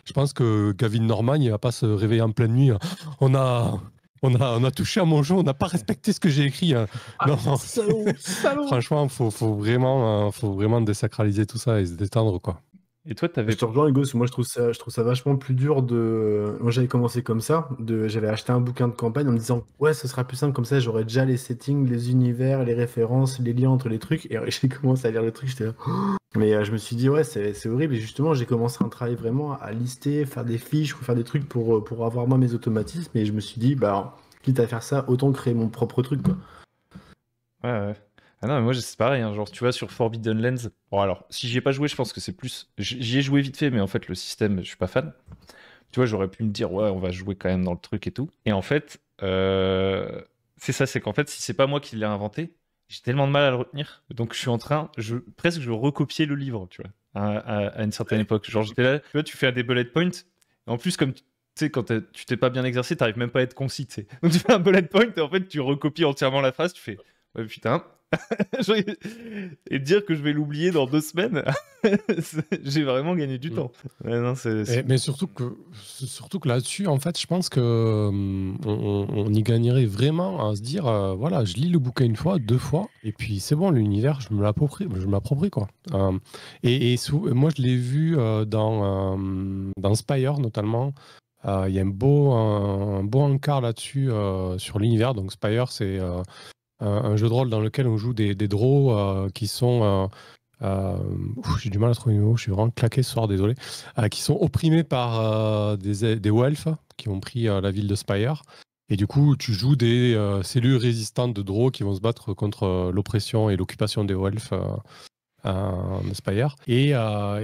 Je pense que Gavin Norman, il va pas se réveiller en pleine nuit. On a touché à mon jeu, on n'a pas respecté ce que j'ai écrit. Non, Salaud. franchement, faut vraiment désacraliser tout ça et se détendre, quoi. Et toi, Je te rejoins, Hugo, parce que moi je trouve ça vachement plus dur de. Moi j'avais commencé comme ça, j'avais acheté un bouquin de campagne en me disant ouais, ce sera plus simple comme ça, j'aurai déjà les settings, les univers, les références, les liens entre les trucs. Et j'ai commencé à lire le truc, j'étais là. Mais je me suis dit ouais, c'est horrible. Et justement, j'ai commencé un travail vraiment à lister, faire des fiches ou faire des trucs pour avoir moi mes automatismes. Et je me suis dit, bah, quitte à faire ça, autant créer mon propre truc, quoi. Ouais. Ah non, mais moi c'est pareil, hein, genre tu vois sur Forbidden Lands. Bon alors, si j'y ai pas joué, je pense que c'est plus. J'y ai joué vite fait, mais en fait le système, je suis pas fan. Tu vois, j'aurais pu me dire ouais, on va jouer quand même dans le truc et tout. Et en fait, c'est ça, c'est qu'en fait, si c'est pas moi qui l'ai inventé, j'ai tellement de mal à le retenir. Donc je suis en train, presque je recopiais le livre, tu vois, à une certaine époque. Genre j'étais là, tu vois, tu fais des bullet points. Et en plus, comme tu sais, quand tu t'es pas bien exercé, t'arrives même pas à être concis, tu sais. Donc tu fais un bullet point et en fait, tu recopies entièrement la phrase, tu fais ouais, putain. Et dire que je vais l'oublier dans 2 semaines, j'ai vraiment gagné du temps. Ouais, non, Mais surtout que là-dessus, en fait, je pense que on y gagnerait vraiment à se dire, voilà, je lis le bouquin 1 fois, 2 fois, et puis c'est bon, l'univers, je me l'approprie, quoi. Moi, je l'ai vu dans Spire, notamment. Il y a un beau encart là-dessus sur l'univers. Donc Spire, c'est un jeu de rôle dans lequel on joue des draws qui sont... j'ai du mal à trouver les mots, je suis vraiment claqué ce soir, désolé. Qui sont opprimés par des Welfs qui ont pris la ville de Spire. Et du coup, tu joues des cellules résistantes de draws qui vont se battre contre l'oppression et l'occupation des Welfs de Spire. Et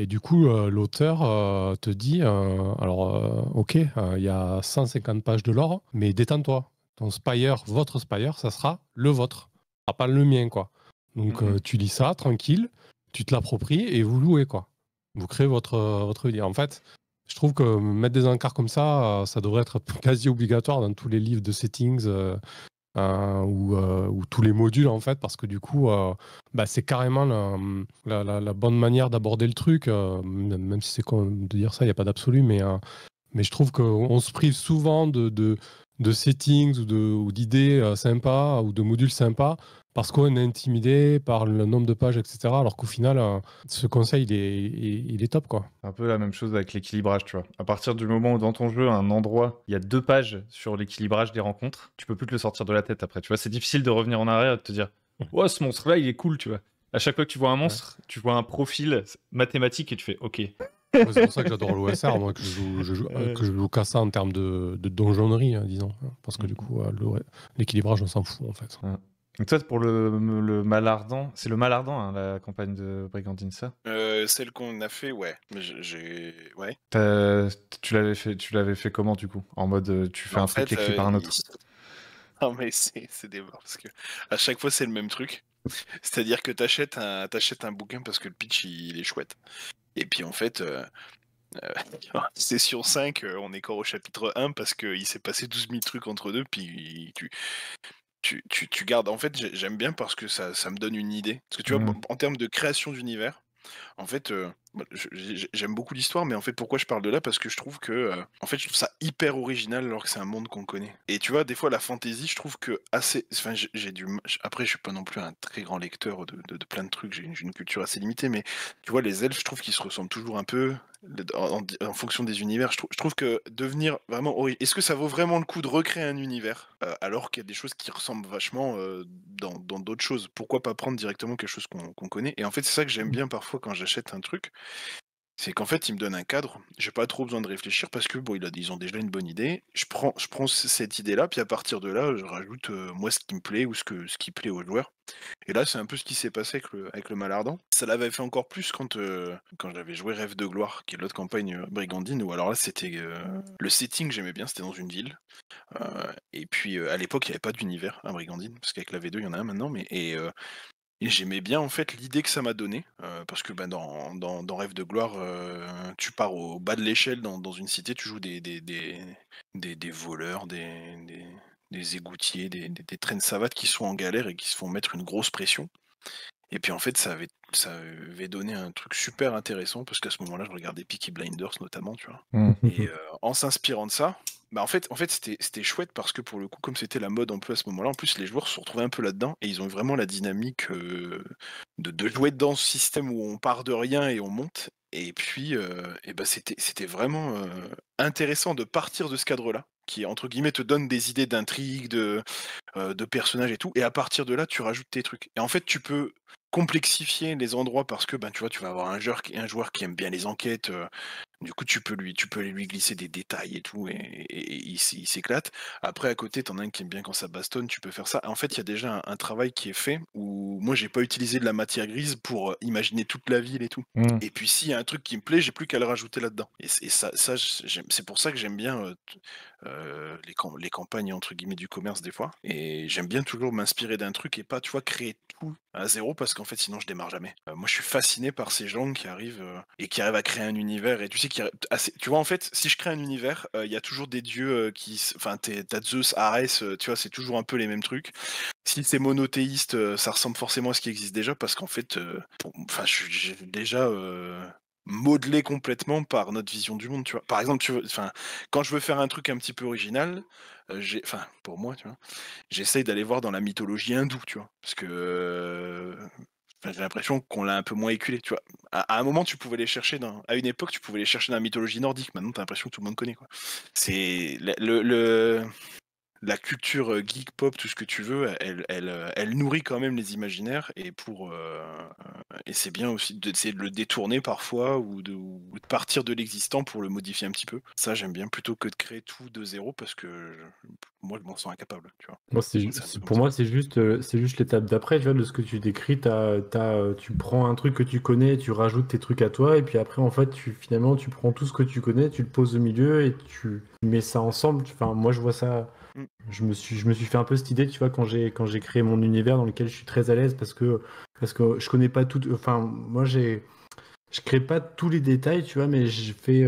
du coup, l'auteur te dit, ok, il y a 150 pages de lore, mais détends-toi. Ton Spire, votre Spire, ça sera le vôtre, ça sera pas le mien, quoi. Donc tu lis ça tranquille, tu te l'appropries et vous louez, quoi. Vous créez votre idée. En fait, je trouve que mettre des encarts comme ça devrait être quasi obligatoire dans tous les livres de settings ou tous les modules, en fait, parce que du coup, c'est carrément la bonne manière d'aborder le truc, même si c'est con de dire ça, il n'y a pas d'absolu, mais je trouve qu'on se prive souvent de settings ou d'idées sympas ou de modules sympas parce qu'on est intimidé par le nombre de pages, etc. Alors qu'au final, ce conseil, il est top, quoi. un peu la même chose avec l'équilibrage, tu vois. À partir du moment où dans ton jeu, à un endroit, il y a 2 pages sur l'équilibrage des rencontres, tu peux plus te le sortir de la tête après. Tu vois, c'est difficile de revenir en arrière et de te dire ouais, ce monstre-là, il est cool, tu vois. À chaque fois que tu vois un monstre, tu vois un profil mathématique et tu fais ok. Ouais, c'est pour ça que j'adore l'OSR, moi, que je joue qu'à ça en termes de donjonnerie, disons. Parce que du coup, l'équilibrage, on s'en fout, en fait. Et toi, pour le mal ardent, c'est le mal ardent, hein, la campagne de Brigandinsa. Celle qu'on a fait, ouais. Mais ouais. Tu l'avais fait comment du coup? En mode, tu fais En un truc fait, écrit par un autre. Non mais c'est des morts parce que à chaque fois c'est le même truc. C'est-à-dire que t'achètes un bouquin parce que le pitch il est chouette. Et puis en fait, session 5, on est encore au chapitre 1 parce qu'il s'est passé 12 000 trucs entre deux, puis tu gardes. En fait, j'aime bien parce que ça me donne une idée. Parce que tu vois, en termes de création d'univers, en fait, j'aime beaucoup l'histoire, mais en fait, pourquoi je parle de là? Parce que je trouve que, en fait, je trouve ça hyper original alors que c'est un monde qu'on connaît. Et tu vois, des fois, la fantasy, je trouve que assez, enfin, j'ai après, je suis pas non plus un très grand lecteur de plein de trucs, j'ai une culture assez limitée, mais tu vois, les elfes, je trouve qu'ils se ressemblent toujours un peu en fonction des univers. Je trouve que devenir vraiment est-ce que ça vaut vraiment le coup de recréer un univers alors qu'il y a des choses qui ressemblent vachement dans d'autres choses? Pourquoi pas prendre directement quelque chose qu'on connaît? Et en fait, c'est ça que j'aime bien parfois quand j'achète un truc, c'est qu'en fait, ils me donnent un cadre, j'ai pas trop besoin de réfléchir parce que bon, ils ont déjà une bonne idée. Je prends cette idée-là, puis à partir de là, je rajoute moi ce qui me plaît ou ce qui plaît aux joueurs. Et là, c'est un peu ce qui s'est passé avec le Malardant. Ça l'avait fait encore plus quand j'avais joué Rêve de gloire, qui est l'autre campagne brigandine, où alors là, c'était le setting, j'aimais bien, c'était dans une ville. Et puis à l'époque, il n'y avait pas d'univers à brigandine, parce qu'avec la V2, il y en a un maintenant, et j'aimais bien en fait l'idée que ça m'a donnée, parce que dans Rêve de gloire, tu pars au bas de l'échelle dans une cité, tu joues des voleurs, des égoutiers, des traînes savates qui sont en galère et qui se font mettre une grosse pression. Et puis en fait, ça avait donné un truc super intéressant, parce qu'à ce moment-là, je regardais Peaky Blinders notamment, tu vois. Et en s'inspirant de ça, en fait c'était chouette parce que pour le coup, comme c'était la mode un peu à ce moment-là, en plus les joueurs se sont retrouvés un peu là-dedans et ils ont eu vraiment la dynamique de jouer dans ce système où on part de rien et on monte. Et puis c'était vraiment intéressant de partir de ce cadre-là, qui entre guillemets te donne des idées d'intrigue, de personnages et tout. Et à partir de là, tu rajoutes tes trucs. Et en fait, tu peux complexifier les endroits parce que tu vois, tu vas avoir un joueur qui aime bien les enquêtes. Du coup, tu peux lui glisser des détails et tout, et il s'éclate. Après, à côté, t'en as un qui aime bien quand ça bastonne, tu peux faire ça. En fait, il y a déjà un travail qui est fait où moi, j'ai pas utilisé de la matière grise pour imaginer toute la ville et tout. Et puis, s'il y a un truc qui me plaît, j'ai plus qu'à le rajouter là-dedans. Et c'est pour ça que j'aime bien les campagnes entre guillemets du commerce des fois. Et j'aime bien toujours m'inspirer d'un truc et pas, tu vois, créer tout à zéro, parce qu'en fait, sinon, je démarre jamais. Moi, je suis fasciné par ces gens qui arrivent à créer un univers. Et tu sais, tu vois, en fait, si je crée un univers, il y a toujours des dieux enfin, t'as Zeus, Arès, tu vois, c'est toujours un peu les mêmes trucs. Si c'est monothéiste, ça ressemble forcément à ce qui existe déjà, parce qu'en fait, enfin, j'ai déjà modelé complètement par notre vision du monde, tu vois. Par exemple, enfin, quand je veux faire un truc un petit peu original, enfin, pour moi, tu vois, j'essaye d'aller voir dans la mythologie hindoue, tu vois, parce que enfin, j'ai l'impression qu'on l'a un peu moins éculé, tu vois. À un moment, tu pouvais les chercher à une époque, tu pouvais les chercher dans la mythologie nordique. Maintenant, t'as l'impression que tout le monde connaît, quoi. C'est la culture geek pop, tout ce que tu veux, elle nourrit quand même les imaginaires, et c'est bien aussi d'essayer de le détourner parfois, ou de partir de l'existant pour le modifier un petit peu. Ça, j'aime bien, plutôt que de créer tout de zéro, parce que moi, je m'en sens incapable, tu vois. Moi, pour moi, c'est juste l'étape d'après, tu vois, de ce que tu décris. Tu prends un truc que tu connais, tu rajoutes tes trucs à toi, et puis après, en fait, finalement, tu prends tout ce que tu connais, tu le poses au milieu, et tu mets ça ensemble. Enfin, moi, je vois ça. Je me suis fait un peu cette idée, tu vois, quand j'ai créé mon univers dans lequel je suis très à l'aise, parce que je connais pas tout. Enfin, moi, je crée pas tous les détails, tu vois, mais je fais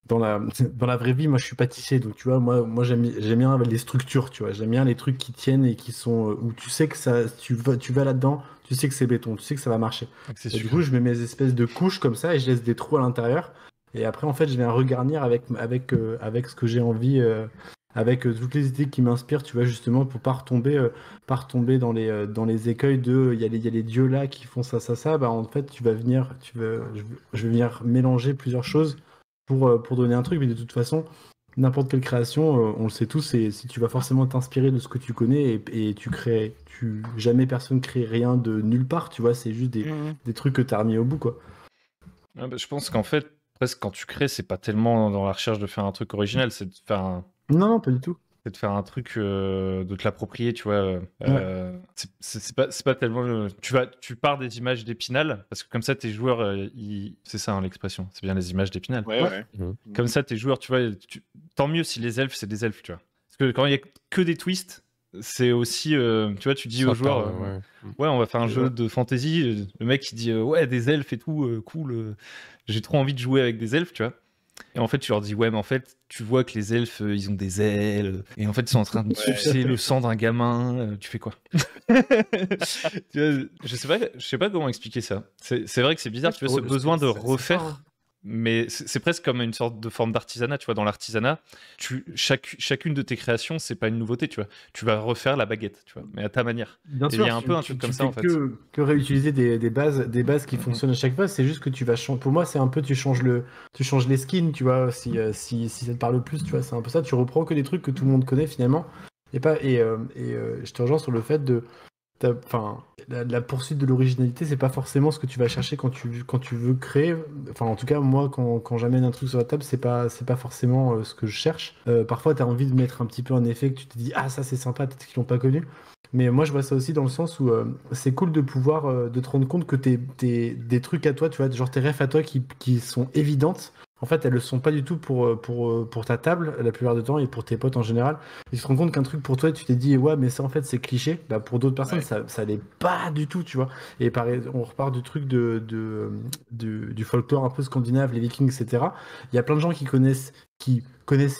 dans la vraie vie, moi je suis pâtissier, donc tu vois, moi j'aime bien les structures, tu vois, j'aime bien les trucs qui tiennent et qui sont où tu sais que ça, tu vas là-dedans, tu sais que c'est béton, tu sais que ça va marcher. Et du coup, je mets mes espèces de couches comme ça et je laisse des trous à l'intérieur. Et après, en fait, je viens regarnir avec ce que j'ai envie, avec toutes les idées qui m'inspirent, tu vois, justement, pour pas retomber dans les écueils de, il y a les dieux là qui font ça. Bah, en fait, je vais venir mélanger plusieurs choses pour donner un truc. Mais de toute façon, n'importe quelle création, on le sait tous, si tu vas forcément t'inspirer de ce que tu connais, et jamais personne crée rien de nulle part, tu vois, c'est juste des trucs que tu as remis au bout, quoi. Ah bah, je pense qu'en fait, presque quand tu crées, c'est pas tellement dans la recherche de faire un truc original, c'est de faire Non, pas du tout. C'est de faire un truc, de te l'approprier, tu vois. C'est pas tellement. Tu pars des images d'Épinal, parce que comme ça, tes joueurs, c'est ça, hein, l'expression. C'est bien les images d'Épinal. Ouais. Comme ça, tes joueurs, tu vois, tant mieux si les elfes, c'est des elfes, tu vois. Parce que quand il y a que des twists, c'est aussi, tu vois, tu dis aux joueurs, ouais, on va faire un jeu de fantasy. Le mec, il dit, ouais, des elfes et tout, cool. J'ai trop envie de jouer avec des elfes, tu vois. Et en fait, tu leur dis, ouais, mais en fait, tu vois que les elfes, ils ont des ailes, et en fait, ils sont en train de sucer le sang d'un gamin, tu fais quoi? Tu vois, je sais pas comment expliquer ça. C'est vrai que c'est bizarre, tu vois, ce besoin de refaire, mais c'est presque comme une sorte de forme d'artisanat, tu vois. Dans l'artisanat, chacune de tes créations, c'est pas une nouveauté, tu vois. Tu vas refaire la baguette, tu vois, mais à ta manière. Bien Et sûr, il y a un peu un truc comme ça, en fait. que réutiliser des bases qui fonctionnent à chaque fois. C'est juste que tu vas changer. Pour moi, c'est un peu tu changes les skins, tu vois. Si ça te parle plus, tu vois, c'est un peu ça. Tu reprends que des trucs que tout le monde connaît finalement. Et je te rejoins sur le fait de enfin, la poursuite de l'originalité, c'est pas forcément ce que tu vas chercher quand tu veux créer. Enfin, en tout cas, moi, quand j'amène un truc sur la table, c'est pas forcément ce que je cherche. Parfois, tu as envie de mettre un petit peu en effet, que tu te dis, ah, ça c'est sympa, peut-être qu'ils l'ont pas connu. Mais moi, je vois ça aussi dans le sens où c'est cool de pouvoir de te rendre compte que des trucs à toi, tu vois, genre tes refs à toi qui sont évidentes. En fait, elles le sont pas du tout pour ta table la plupart du temps et pour tes potes en général. Et tu te rends compte qu'un truc pour toi, tu t'es dit, ouais, mais ça en fait c'est cliché. Bah, pour d'autres personnes, ça l'est pas du tout, tu vois. Et pareil, on repart du truc du folklore un peu scandinave, les Vikings, etc. Il y a plein de gens qui connaissent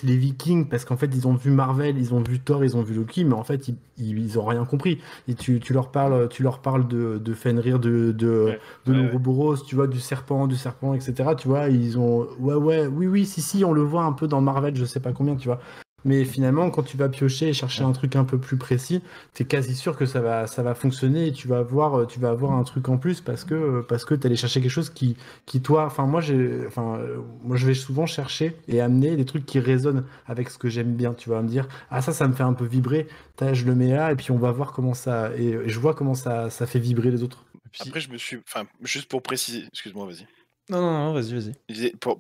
les Vikings parce qu'en fait ils ont vu Marvel, ils ont vu Thor, ils ont vu Loki, mais en fait ils ont rien compris. Et tu leur parles de Fenrir, de l'Ouroboros, tu vois, du serpent, etc. Tu vois, ils ont oui, si, on le voit un peu dans Marvel, je sais pas combien, tu vois. Mais finalement, quand tu vas piocher et chercher un truc un peu plus précis, t'es quasi sûr que ça va fonctionner et tu vas avoir un truc en plus parce que t'es allé chercher quelque chose qui toi, moi je vais souvent chercher et amener des trucs qui résonnent avec ce que j'aime bien, tu vas me dire, ah ça me fait un peu vibrer, je le mets là et puis on va voir comment ça, et je vois comment ça fait vibrer les autres. Après, juste pour préciser, excuse-moi, vas-y. Non, vas-y.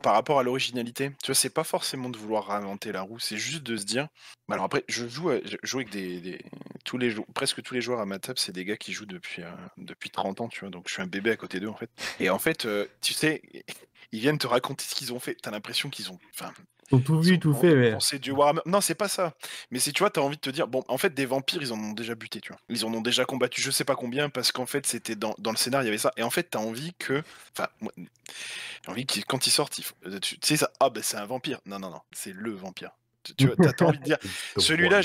Par rapport à l'originalité, tu vois, c'est pas forcément de vouloir réinventer la roue, c'est juste de se dire. Alors après, je joue avec presque tous les joueurs à ma table, c'est des gars qui jouent depuis 30 ans, tu vois, donc je suis un bébé à côté d'eux en fait. Et en fait, tu sais, ils viennent te raconter ce qu'ils ont fait. T'as l'impression qu'ils ont. Ils ont tout vu, tout fait, mais. C'est du Warhammer. Non, c'est pas ça. Mais tu vois, t'as envie de te dire, bon, en fait, des vampires, ils en ont déjà buté, tu vois. Ils en ont déjà combattu, je sais pas combien, parce qu'en fait, c'était dans le scénario, il y avait ça. Et en fait, t'as envie que. Enfin, moi, j'ai envie que quand ils sortent, tu sais ça, c'est un vampire. Non, c'est le vampire. Tu vois, t'as envie de dire, celui-là,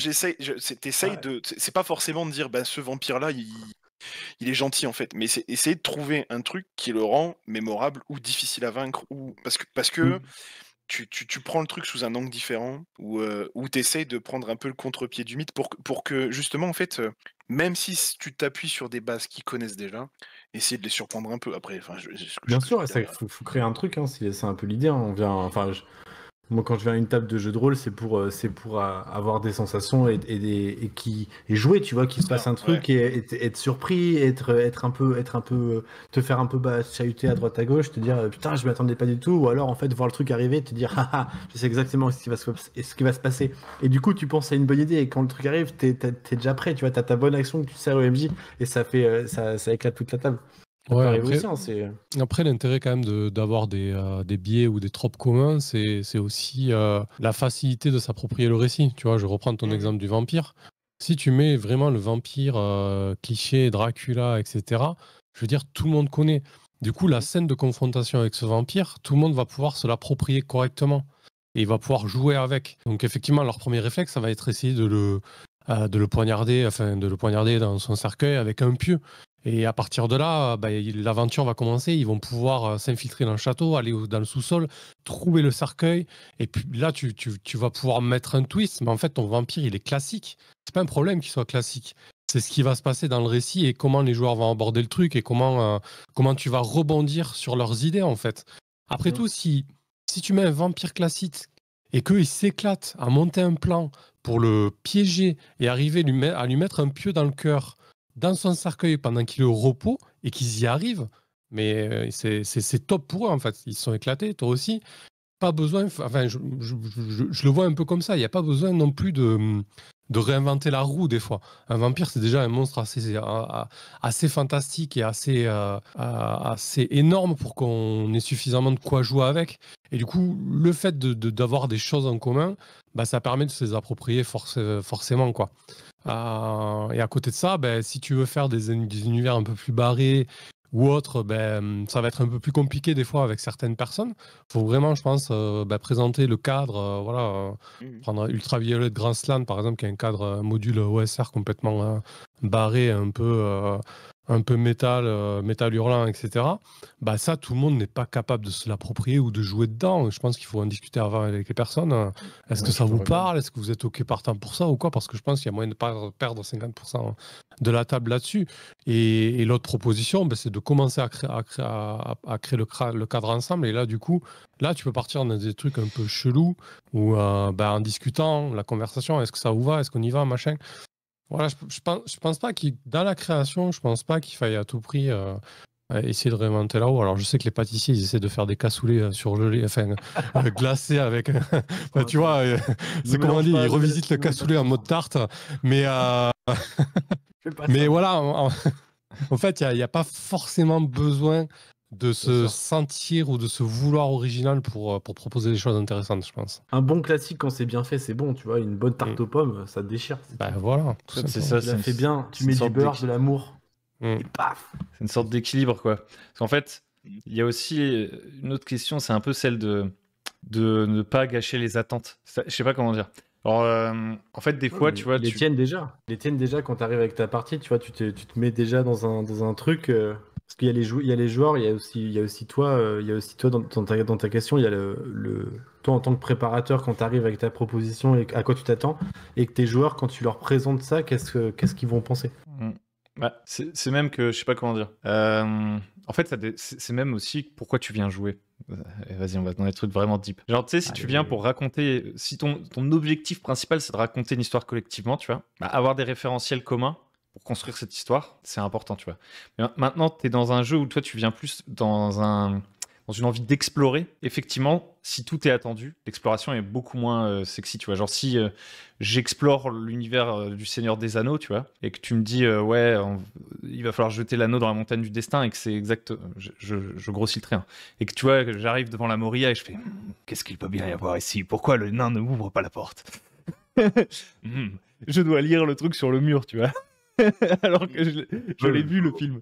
t'essayes de. C'est pas forcément de dire, ce vampire-là, il est gentil en fait, mais c'est essayer de trouver un truc qui le rend mémorable ou difficile à vaincre, ou parce que tu prends le truc sous un angle différent, ou tu essayes de prendre un peu le contre-pied du mythe pour que justement en fait, même si tu t'appuies sur des bases qu'ils connaissent déjà, essayer de les surprendre un peu après. Bien sûr, il faut créer un truc, hein, c'est un peu l'idée. Hein. Moi, quand je viens à une table de jeu de rôle, c'est pour avoir des sensations et jouer, tu vois, qu'il se passe un truc et être surpris, être un peu, te faire un peu chahuter à droite à gauche, te dire putain, je m'attendais pas du tout, ou alors en fait voir le truc arriver, te dire haha, je sais exactement ce qui va se passer. Et du coup, tu penses à une bonne idée et quand le truc arrive, t'es déjà prêt, tu vois, t'as ta bonne action que tu sers au MJ et ça éclate toute la table. Ouais, après, l'intérêt quand même d'avoir des biais ou des tropes communs, c'est aussi la facilité de s'approprier le récit. Tu vois, je reprends ton exemple du vampire. Si tu mets vraiment le vampire cliché, Dracula, etc., je veux dire, tout le monde connaît. Du coup, la scène de confrontation avec ce vampire, tout le monde va pouvoir se l'approprier correctement. Et il va pouvoir jouer avec. Donc effectivement, leur premier réflexe, ça va être essayer de le poignarder dans son cercueil avec un pieu. Et à partir de là, l'aventure va commencer. Ils vont pouvoir s'infiltrer dans le château, aller dans le sous-sol, trouver le cercueil. Et puis là, tu vas pouvoir mettre un twist. Mais en fait, ton vampire, il est classique. C'est pas un problème qu'il soit classique. C'est ce qui va se passer dans le récit et comment les joueurs vont aborder le truc et comment tu vas rebondir sur leurs idées, en fait. Après tout, si tu mets un vampire classique et qu'il s'éclate à monter un plan pour le piéger et arriver à lui mettre un pieu dans le cœur, dans son cercueil pendant qu'il est au repos et qu'ils y arrivent, mais c'est top pour eux en fait. Ils se sont éclatés, toi aussi. Pas besoin, enfin, je le vois un peu comme ça. Il n'y a pas besoin non plus de réinventer la roue des fois. Un vampire, c'est déjà un monstre assez fantastique et assez énorme pour qu'on ait suffisamment de quoi jouer avec. Et du coup, le fait d'avoir des choses en commun, ça permet de se les approprier forcément, quoi. Et à côté de ça, si tu veux faire des univers un peu plus barrés ou autre, ça va être un peu plus compliqué des fois avec certaines personnes. Il faut vraiment, je pense, présenter le cadre, prendre Ultraviolet Grand Slam, par exemple, qui est un cadre, module OSR complètement barré, un peu métal hurlant, etc. Ça, tout le monde n'est pas capable de se l'approprier ou de jouer dedans. Je pense qu'il faut en discuter avant avec les personnes. Est-ce que ça vous parle? Est-ce que vous êtes OK partant pour ça ou quoi? Parce que je pense qu'il y a moyen de perdre 50% de la table là-dessus. Et l'autre proposition, c'est de commencer à créer le cadre ensemble. Et là, du coup, là, tu peux partir dans des trucs un peu chelous où, en discutant, la conversation, est-ce que ça vous va? Est-ce qu'on y va? Machin. Voilà, je pense pas dans la création, je pense pas qu'il faille à tout prix essayer de réinventer là-haut. Alors, je sais que les pâtissiers, ils essaient de faire des cassoulets surgelés, glacés avec. Tu vois, c'est comment on dit, ils revisitent le cassoulet en mode tarte. Mais, mais voilà, en fait, il n'y a pas forcément besoin de se sentir ou de se vouloir original pour proposer des choses intéressantes, je pense. Un bon classique, quand c'est bien fait, c'est bon, tu vois. Une bonne tarte aux pommes, ça te déchire. Voilà. C'est ça, tu la fais bien, tu mets du beurre, de l'amour, et paf. C'est une sorte d'équilibre, quoi. Parce qu'en fait, il y a aussi une autre question, c'est un peu celle de ne pas gâcher les attentes. Je sais pas comment dire. Alors, en fait, des fois, tu vois... Les tiennes déjà quand tu arrives avec ta partie, tu vois, tu te mets déjà dans un truc... Parce qu'il y a les joueurs, il y a aussi toi dans ta question, il y a toi en tant que préparateur quand tu arrives avec ta proposition et à quoi tu t'attends, et que tes joueurs, quand tu leur présentes ça, qu'est-ce qu'ils vont penser? C'est même que, je sais pas comment dire. En fait, c'est même aussi pourquoi tu viens jouer. Vas-y, on va dans des trucs vraiment deep. Genre, tu sais, si tu viens pour raconter, si ton objectif principal, c'est de raconter une histoire collectivement, tu vois, avoir des référentiels communs pour construire cette histoire, c'est important, tu vois. Mais maintenant, tu es dans un jeu où toi, tu viens plus dans une envie d'explorer. Effectivement, si tout est attendu, l'exploration est beaucoup moins sexy, tu vois. Genre, si j'explore l'univers du Seigneur des Anneaux, tu vois, et que tu me dis, il va falloir jeter l'anneau dans la montagne du destin, et que c'est exact, je grossis le trait, hein. Et que tu vois, que j'arrive devant la Moria et je fais, qu'est-ce qu'il peut bien y avoir ici? Pourquoi le nain ne m'ouvre pas la porte? Je dois lire le truc sur le mur, tu vois. Alors que je l'ai vu, le film.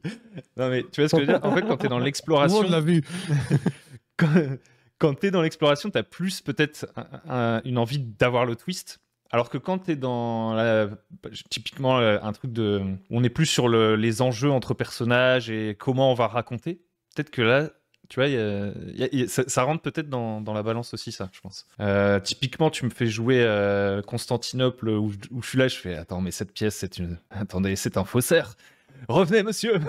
Non, mais tu vois ce que je veux dire? En fait, quand t'es dans l'exploration... Tout le monde l'a vu. Quand t'es dans l'exploration, t'as plus peut-être une envie d'avoir le twist. Alors que quand t'es dans typiquement un truc où on est plus sur les enjeux entre personnages et comment on va raconter, peut-être que là, tu vois, ça rentre peut-être dans la balance aussi, ça, je pense. Typiquement, tu me fais jouer Constantinople où je suis là, je fais attends, mais cette pièce, attendez, c'est un faussaire. Revenez, monsieur.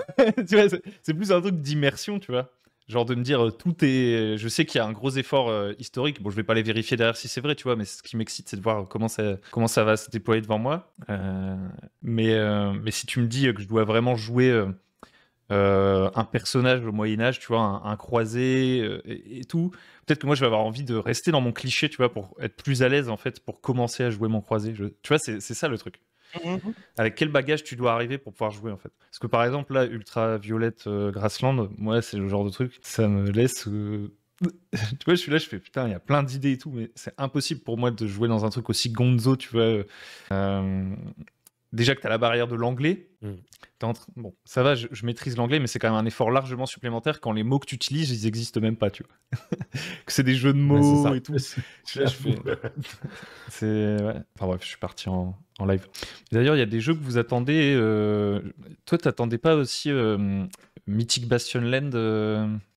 Tu vois, c'est plus un truc d'immersion, tu vois. Genre de me dire tout est. Je sais qu'il y a un gros effort historique. Bon, je vais pas les vérifier derrière si c'est vrai, tu vois, mais ce qui m'excite, c'est de voir comment ça va se déployer devant moi. Mais si tu me dis que je dois vraiment jouer un personnage au Moyen-Âge, tu vois, un croisé et tout, peut-être que moi je vais avoir envie de rester dans mon cliché, tu vois, pour être plus à l'aise en fait, pour commencer à jouer mon croisé. Tu vois, c'est ça le truc. Avec quel bagage tu dois arriver pour pouvoir jouer en fait. Parce que par exemple là, Ultraviolette Grassland, moi c'est le genre de truc, ça me laisse... tu vois, je suis là, je fais putain, il y a plein d'idées et tout, mais c'est impossible pour moi de jouer dans un truc aussi gonzo, tu vois. Déjà que tu as la barrière de l'anglais. Bon, ça va, je maîtrise l'anglais, mais c'est quand même un effort largement supplémentaire quand les mots que tu utilises, ils n'existent même pas, tu vois. Que c'est des jeux de mots et tout. Ouais. Enfin bref, je suis parti en live. D'ailleurs, il y a des jeux que vous attendez. Toi, t'attendais pas aussi Mythic Bastion Land,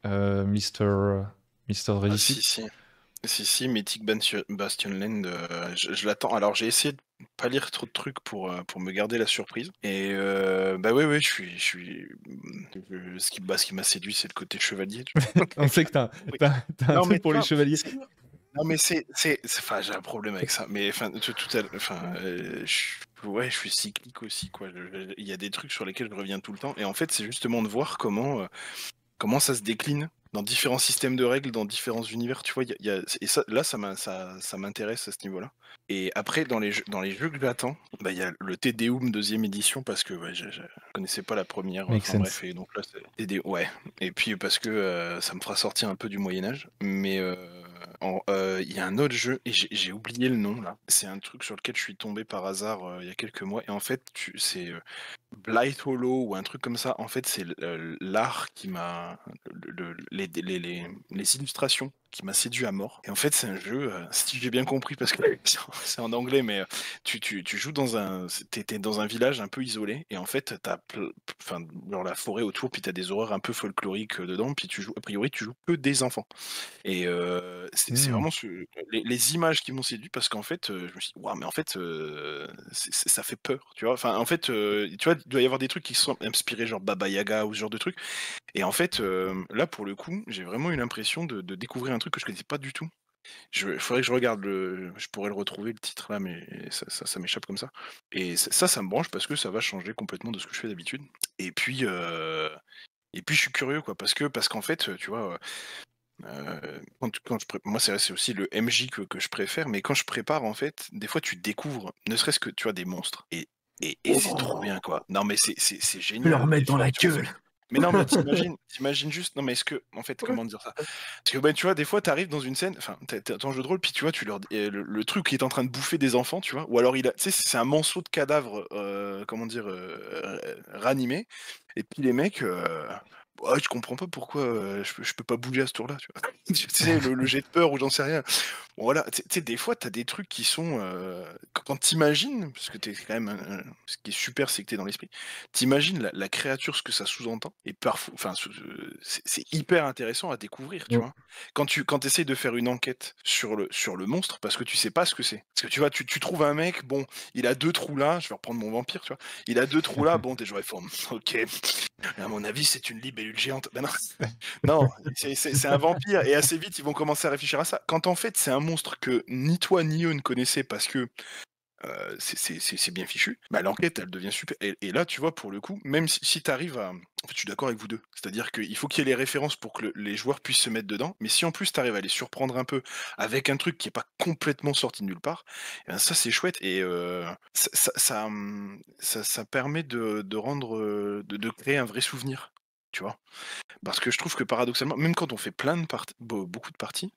Mr. Reddit? Si, Mythic Bastion Land, je l'attends. Alors, j'ai essayé de pas lire trop de trucs pour me garder la surprise. Et ouais, je suis... Ce qui m'a séduit, c'est le côté chevalier. Tu vois. On sait que t'as un truc pour les chevaliers. Non, mais enfin, j'ai un problème avec ça. Mais enfin, je suis cyclique aussi, quoi. Il y a des trucs sur lesquels je reviens tout le temps. Et en fait, c'est justement de voir comment ça se décline dans différents systèmes de règles, dans différents univers, tu vois, et ça, là, ça m'intéresse à ce niveau-là. Et après, dans les jeux que j'attends, il y a le Te Deum 2e édition, parce que je connaissais pas la première. Bref, et donc là, c'est ouais. Et puis parce que ça me fera sortir un peu du Moyen-Âge. Mais Il y a un autre jeu, et j'ai oublié le nom là. C'est un truc sur lequel je suis tombé par hasard il y a quelques mois. Et en fait, c'est Blight Hollow ou un truc comme ça. En fait, c'est l'art qui m'a. Les illustrations qui m'a séduit à mort. Et en fait, c'est un jeu, si j'ai bien compris, parce que c'est en anglais, mais tu joues dans un. T'es dans un village un peu isolé. Et en fait, t'as genre la forêt autour, puis t'as des horreurs un peu folkloriques dedans. Puis a priori, tu joues que des enfants. Et c'est vraiment les images qui m'ont séduit parce qu'en fait, je me suis dit, waouh, mais en fait, ça fait peur, tu vois. Enfin, en fait, tu vois, il doit y avoir des trucs qui sont inspirés, genre Baba Yaga ou ce genre de trucs. Et en fait, là, pour le coup, j'ai vraiment eu l'impression de découvrir un truc que je connaissais pas du tout. Il faudrait que je regarde je pourrais le retrouver, le titre là, mais ça m'échappe comme ça. Et ça me branche parce que ça va changer complètement de ce que je fais d'habitude. Et puis, je suis curieux, quoi, parce qu'en fait, tu vois. Moi, c'est aussi le MJ que je préfère, mais quand je prépare, en fait, des fois, tu découvres, ne serait-ce que, tu vois, des monstres. Et c'est trop bien, quoi. Non, mais c'est Je vais génial. leur mettre Tu dans vois, la tu fais- gueule. Mais non, mais t'imagines juste. Non, mais est-ce que, en fait, comment dire ça? Parce que, ben, tu vois, des fois, t'arrives dans une scène, enfin, t'as ton jeu de rôle, puis tu vois, le truc qui est en train de bouffer des enfants, tu vois, ou alors tu sais, c'est un monceau de cadavres, comment dire, ranimés, et puis les mecs. Ouais, je comprends pas pourquoi je peux pas bouger à ce tour-là, tu vois. Tu sais, le jet de peur ou j'en sais rien. Bon, voilà, tu sais, des fois, t'as des trucs qui sont. Quand t'imagines, parce que t'es quand même. Ce qui est super, c'est que t'es dans l'esprit. T'imagines la créature, ce que ça sous-entend. Et parfois. Enfin, c'est hyper intéressant à découvrir, tu vois. Quand t'essayes de faire une enquête sur le monstre, parce que tu sais pas ce que c'est. Parce que tu vois, tu trouves un mec, bon, il a 2 trous là, je vais reprendre mon vampire, tu vois. Il a 2 trous là, bon, t'es joué forme. Ok. À mon avis, c'est une libellule géante. Ben non, non, c'est un vampire. Et assez vite, ils vont commencer à réfléchir à ça. Quand en fait, c'est un monstre que ni toi ni eux ne connaissaient parce que c'est bien fichu, bah, l'enquête, elle devient super. Et là, tu vois, pour le coup, même si tu arrives à. En fait, je suis d'accord avec vous deux. C'est-à-dire qu'il faut qu'il y ait les références pour que les joueurs puissent se mettre dedans. Mais si en plus, tu arrives à les surprendre un peu avec un truc qui n'est pas complètement sorti de nulle part, eh ben, ça, c'est chouette. Et ça permet de rendre. De créer un vrai souvenir. Tu vois. Parce que je trouve que paradoxalement, même quand on fait beaucoup de parties,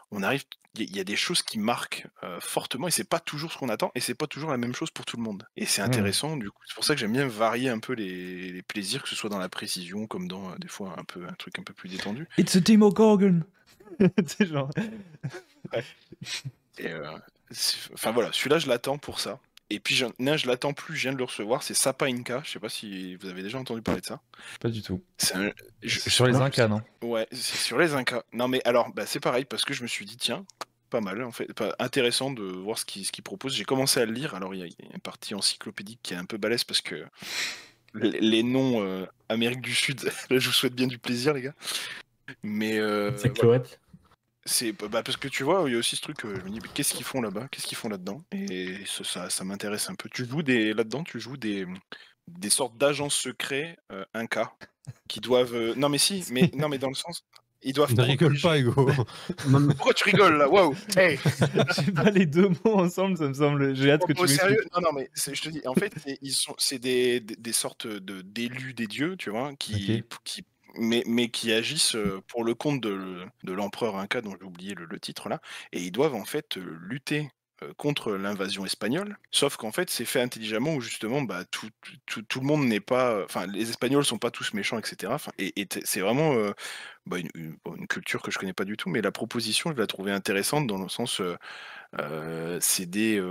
on arrive, il y a des choses qui marquent fortement et c'est pas toujours ce qu'on attend et c'est pas toujours la même chose pour tout le monde. Et c'est intéressant, du coup, c'est pour ça que j'aime bien varier un peu les plaisirs, que ce soit dans la précision comme dans des fois un truc un peu plus détendu. It's a Timo Gorgon. C'est genre. Ouais. Et enfin voilà, celui-là je l'attends pour ça. Et puis je l'attends plus, je viens de le recevoir, c'est Sapa Inca, je sais pas si vous avez déjà entendu parler de ça. Pas du tout. C'est sur les Incas, non? Ouais, c'est sur les Incas. Non mais alors, bah, c'est pareil, parce que je me suis dit, tiens, pas mal en fait, intéressant de voir ce qu'il propose. J'ai commencé à le lire, alors il y a une partie encyclopédique qui est un peu balèze parce que les noms Amérique du Sud, là je vous souhaite bien du plaisir les gars. Mais C'est voilà. Cloette. C'est parce que tu vois, il y a aussi ce truc, je me dis, mais qu'est-ce qu'ils font là-bas? Qu'est-ce qu'ils font là-dedans? Et ça m'intéresse un peu. Là-dedans, tu joues des sortes d'agents secrets Inca qui doivent. Non mais si, non mais dans le sens, ils doivent. Ne rigole pas, Hugo. Pourquoi tu rigoles là? Waouh! Hey! Je sais pas, les deux mots ensemble, ça me semble. J'ai hâte que tu Au sérieux? m'expliques. Non mais je te dis, en fait, c'est des sortes d'élus des dieux, tu vois, qui mais qui agissent pour le compte de l'empereur Inca, dont j'ai oublié le titre là, et ils doivent en fait lutter contre l'invasion espagnole, sauf qu'en fait c'est fait intelligemment où justement bah, tout le monde n'est pas. Enfin, les Espagnols sont pas tous méchants, etc. Enfin, et c'est vraiment bah, une culture que je connais pas du tout, mais la proposition, je la trouvais intéressante dans le sens. C'est des.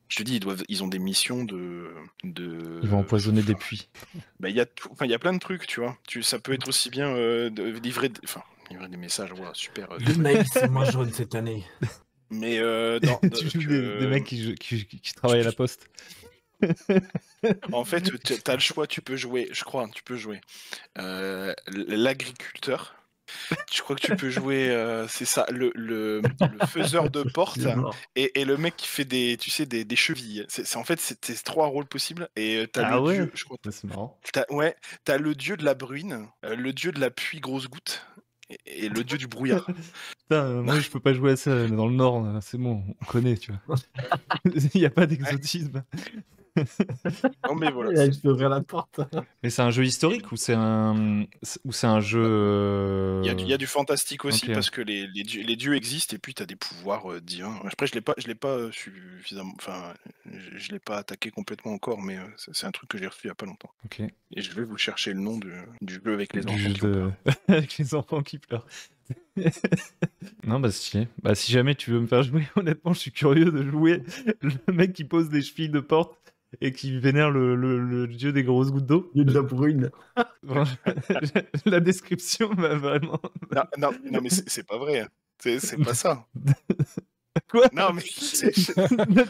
Je te dis, ils ont des missions de. Ils vont empoisonner des puits. Bah, il y a plein de trucs, tu vois. Ça peut être aussi bien de livrer des messages, voilà, super. Le maïs est moins jaune cette année. Mais tu joues des mecs qui travaillent à la poste. En fait, t'as le choix, tu peux jouer l'agriculteur. Je crois que tu peux jouer, c'est ça, le faiseur de porte et le mec qui fait des chevilles. En fait, c'est 3 rôles possibles et t'as le dieu, je crois. C'est marrant. T'as le dieu de la bruine, le dieu de la pluie grosse goutte et le dieu du brouillard. Putain, moi je peux pas jouer à ça dans le Nord, c'est bon, on connaît, tu vois. Il n'y a pas d'exotisme. Non, mais voilà. Là, je peux ouvrir la porte. Mais c'est un jeu historique ou c'est un jeu. Il y a du fantastique aussi Ok. parce que les dieux existent et puis tu as des pouvoirs divins. Après, je l'ai pas suffisamment. Enfin, je l'ai pas attaqué complètement encore, mais c'est un truc que j'ai reçu il y a pas longtemps. Ok. Et je vais vous chercher le nom du jeu avec les Du enfants jeu qui ont peur. avec les enfants qui pleurent. Non, bah stylé. Bah si jamais tu veux me faire jouer, honnêtement, je suis curieux de jouer le mec qui pose des chevilles de porte et qui vénère le dieu des grosses gouttes d'eau. Il y a de la brune. Bon, la description m'a vraiment. Non, mais c'est pas vrai. C'est pas ça. Quoi? Non, mais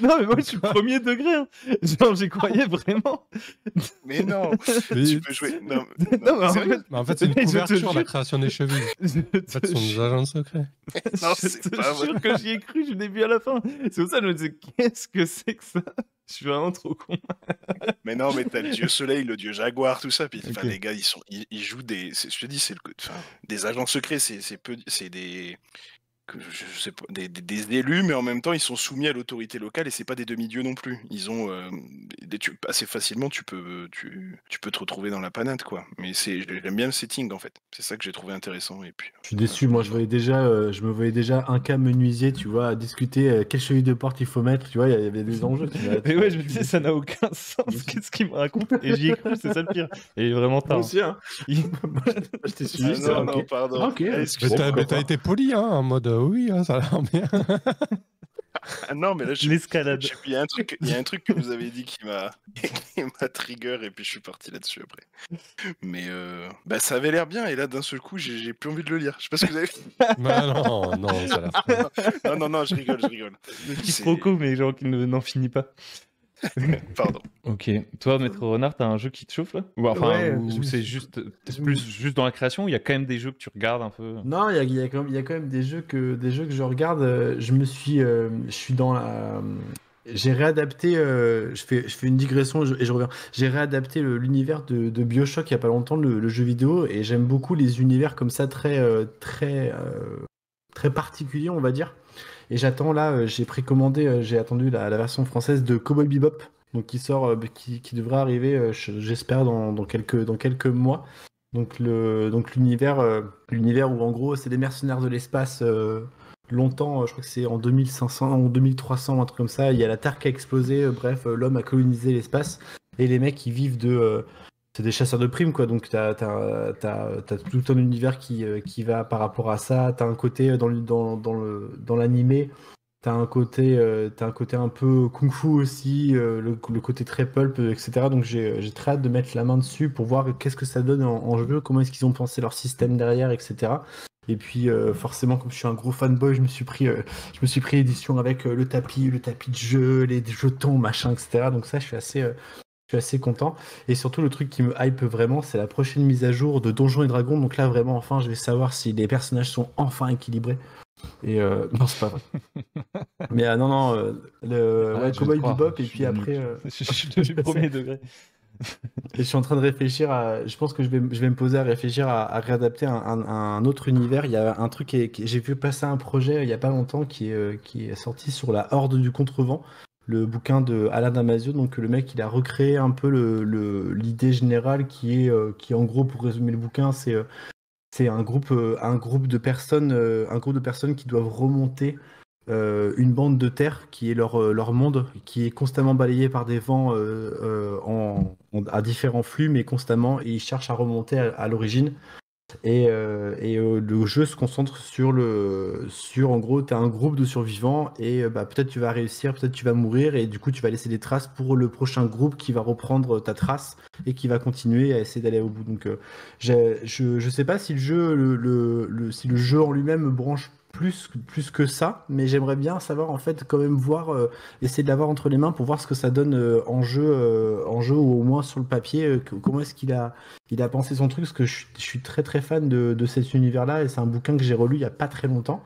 Non, mais moi je suis premier degré. Hein. Genre, j'y croyais vraiment. mais non. Mais- Tu peux jouer. Non, Non, mais en sérieux. fait, Mais en fait, c'est une Mais je te couverture, la jure- création des chevilles. je En fait, te ce sont des jure- agents secrets. Non, je c'est te pas vrai. jure que j'y ai cru du début à la fin. C'est pour ça que je me disais, qu'est-ce que c'est que ça? Je suis vraiment trop con. Mais non, mais t'as le dieu soleil, le dieu jaguar, tout ça. Puis enfin, Ok. les gars, ils jouent je te dis, des agents secrets. C'est des je sais pas, des élus, mais en même temps, ils sont soumis à l'autorité locale et c'est pas des demi-dieux non plus. Ils ont assez facilement, tu peux te retrouver dans la panade, quoi. Mais j'aime bien le setting en fait. C'est ça que j'ai trouvé intéressant. Et puis, Je suis déçu, moi je me voyais déjà un cas menuisier, tu vois, à discuter quelle cheville de porte il faut mettre, tu vois, il y avait des enjeux. Tu vois, Mais ouais, je me disais, ça n'a aucun sens. Qu'est-ce qu'il me raconte? Et j'y ai cru, c'est ça le pire. Et vraiment Moi tard. aussi, hein. Il- Je t'ai suivi, c'est non, ok. pardon. Ok. Mais Excuse-moi. t'as mais t'as été poli, hein, en mode oui, hein, ça a l'air bien. Ah non, mais là, L'escalade. il y a un truc que vous avez dit qui m'a trigger et puis je suis parti là-dessus après. Mais bah, ça avait l'air bien et là d'un seul coup j'ai plus envie de le lire. Je sais pas ce que vous avez fait. Mais non, ça a l'air fun. Non, je rigole. Le quiproquo, mais genre qui n'en finit pas. Pardon. Ok. Toi, Maître Renard, t'as un jeu qui te chauffe là? Ou enfin, Ouais, ou je me c'est suis- juste, je plus juste dans la création, ou il y a quand même des jeux que tu regardes un peu? Non, il y a quand même des jeux que je regarde. Je suis dans la. J'ai réadapté. Je fais une digression et je reviens. J'ai réadapté l'univers de BioShock il y a pas longtemps, le jeu vidéo, et j'aime beaucoup les univers comme ça très particuliers, on va dire. Et j'attends là, j'ai précommandé, j'ai attendu la version française de Cowboy Bebop, donc qui sort, qui devrait arriver, j'espère dans quelques mois. Donc l'univers où en gros c'est des mercenaires de l'espace longtemps, je crois que c'est en 2500, en 2300, un truc comme ça. Il y a la Terre qui a explosé, bref, l'homme a colonisé l'espace et les mecs ils vivent c'est des chasseurs de primes quoi. Donc t'as tout un univers qui va par rapport à ça. T'as un côté dans l'animé. T'as un côté un peu kung-fu aussi, le côté très pulp, etc. Donc j'ai très hâte de mettre la main dessus pour voir qu'est-ce que ça donne en jeu, comment est-ce qu'ils ont pensé leur système derrière, etc. Et puis forcément, comme je suis un gros fanboy, je me suis pris édition avec le tapis de jeu, les jetons, machin, etc. Donc ça, je suis assez content. Et surtout, le truc qui me hype vraiment, c'est la prochaine mise à jour de Donjons et Dragons. Donc là, vraiment, enfin, je vais savoir si les personnages sont enfin équilibrés. Et non, c'est pas vrai. Mais non, Cowboy Bebop, et puis après. Je suis devenu premier degré. Et je suis en train de réfléchir à. Je pense que je vais me poser à réfléchir à réadapter un autre univers. Il y a un truc j'ai vu passer un projet il y a pas longtemps qui est sorti sur la Horde du Contrevent, le bouquin de Alain Damasio. Donc le mec, il a recréé un peu l'idée générale qui est en gros, pour résumer le bouquin, c'est un groupe de personnes qui doivent remonter une bande de terre qui est leur monde, qui est constamment balayé par des vents à différents flux, mais constamment, et ils cherchent à remonter à l'origine. Et le jeu se concentre sur en gros, tu as un groupe de survivants et peut-être tu vas réussir, peut-être tu vas mourir, et du coup tu vas laisser des traces pour le prochain groupe qui va reprendre ta trace et qui va continuer à essayer d'aller au bout. Donc je sais pas si le jeu si le jeu en lui-même me branche plus que ça, mais j'aimerais bien savoir en fait quand même voir, essayer de l'avoir entre les mains pour voir ce que ça donne en jeu ou au moins sur le papier, comment est-ce qu'il a pensé son truc, parce que je suis très très fan de cet univers-là, et c'est un bouquin que j'ai relu il y a pas très longtemps.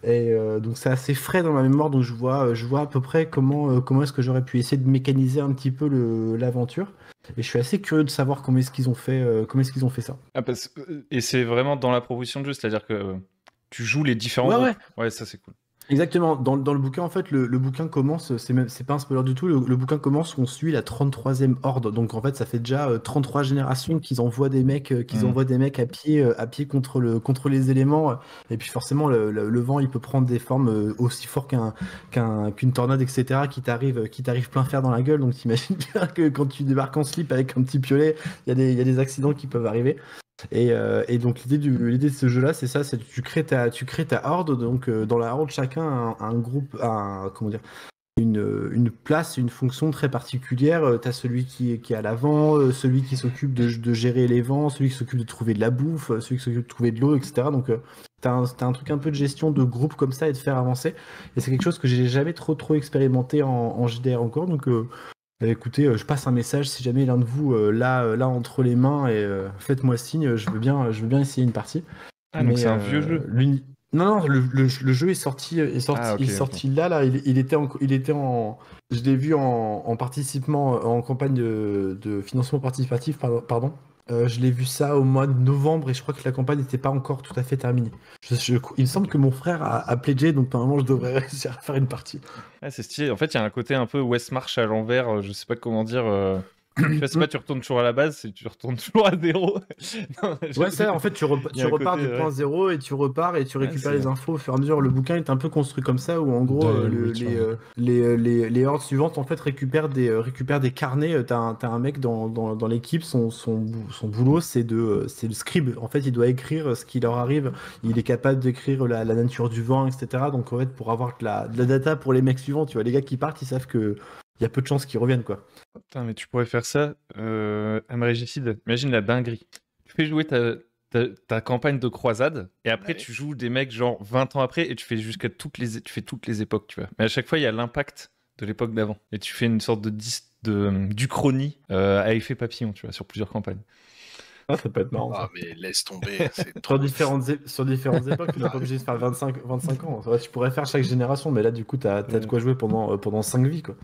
Et donc c'est assez frais dans ma mémoire, donc je vois à peu près comment est-ce que j'aurais pu essayer de mécaniser un petit peu l'aventure. Et je suis assez curieux de savoir comment est-ce qu'ils ont fait ça. Ah, et c'est vraiment dans la proposition de jeu, c'est-à-dire que tu joues les différents groupes. Ouais, ça c'est cool. Exactement. Dans le bouquin, en fait, le bouquin commence, c'est pas un spoiler du tout, le bouquin commence où on suit la 33e horde. Donc en fait, ça fait déjà 33 générations qu'ils envoient des mecs, à pied contre les éléments. Et puis forcément, le vent, il peut prendre des formes aussi fortes qu'une tornade, etc., qui t'arrive plein fer dans la gueule. Donc t'imagines bien que quand tu débarques en slip avec un petit piolet, il y a des accidents qui peuvent arriver. Et donc l'idée de ce jeu-là, c'est ça, c'est que tu crées ta horde. Donc dans la horde, chacun a un groupe, comment dire, une place, une fonction très particulière. Tu as celui qui est à l'avant, celui qui s'occupe de gérer les vents, celui qui s'occupe de trouver de la bouffe, celui qui s'occupe de trouver de l'eau, etc. Donc t'as un truc un peu de gestion de groupe comme ça et de faire avancer. Et c'est quelque chose que j'ai jamais trop expérimenté en JDR encore. Donc écoutez, je passe un message si jamais l'un de vous là entre les mains et faites-moi signe, je veux bien essayer une partie. Ah, donc c'est un vieux jeu. Non, le jeu est sorti, là, je l'ai vu en participant en campagne de financement participatif, pardon. Je l'ai vu ça au mois de novembre et je crois que la campagne n'était pas encore tout à fait terminée. Il me semble que mon frère a pledgé, donc normalement je devrais réussir à faire une partie. Ah, c'est stylé. En fait, il y a un côté un peu West March à l'envers, je sais pas comment dire. C'est pas tu retournes toujours à la base, c'est tu retournes toujours à zéro. Non, Ouais, ça, en fait, tu repars du point zéro et tu repars et tu récupères les infos au fur et à mesure. Le bouquin est un peu construit comme ça, où en gros, les hordes suivantes, en fait, récupèrent des carnets. T'as un mec dans l'équipe, son boulot, c'est le scribe. En fait, il doit écrire ce qui leur arrive. Il est capable d'écrire la nature du vent, etc. Donc, en fait, pour avoir de la data pour les mecs suivants, tu vois, les gars qui partent, ils savent que il y a peu de chances qu'ils reviennent, quoi. Putain, mais tu pourrais faire ça, Régicide. Imagine la dinguerie. Tu fais jouer ta campagne de croisade, et après Ouais. tu joues des mecs genre 20 ans après, et tu fais tu fais toutes les époques, tu vois. Mais à chaque fois, il y a l'impact de l'époque d'avant. Et tu fais une sorte d'Uchronie à effet papillon, tu vois, sur plusieurs campagnes. Ah, ça peut être marrant. Ah, mais laisse tomber. C'est Sur trop... différentes époques, tu n'es pas obligé de faire 25 ans. Ouais, tu pourrais faire chaque génération, mais là, du coup, t'as de quoi jouer pendant 5 vies, quoi.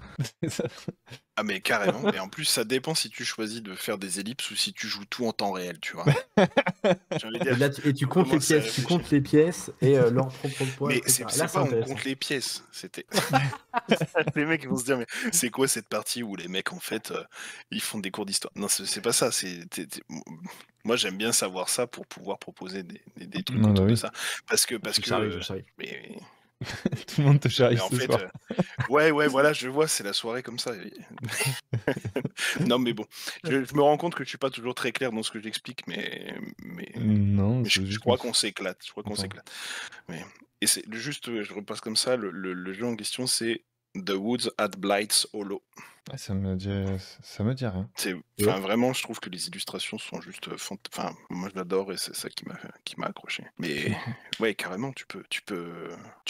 Ah, mais carrément. Et en plus, ça dépend si tu choisis de faire des ellipses ou si tu joues tout en temps réel, tu vois. J'ai envie de dire, Et là, tu comptes les commencer à pièces, réfléchir. et leur propre poids. Mais etc. c'est Là, pas on intéressant. compte les pièces. C'était les mecs ils vont se dire mais c'est quoi cette partie où les mecs en fait ils font des cours d'histoire. Non, c'est pas ça. Moi j'aime bien savoir ça pour pouvoir proposer des trucs Non, bah autour de oui. ça parce que Je charrie. mais Tout le monde te charrie en ce fait soir. ouais voilà je vois c'est la soirée comme ça. Non mais bon je me rends compte que je suis pas toujours très clair dans ce que j'explique mais Non, je juste crois qu'on s'éclate. Attends. Mais... Et c'est juste, je repasse comme ça, le jeu en question, c'est The Woods at Blight's Hollow. Ah, ça me dit rien. Enfin, vraiment, je trouve que les illustrations sont juste, enfin, moi je l'adore et c'est ça qui m'a accroché. Mais ouais, carrément, tu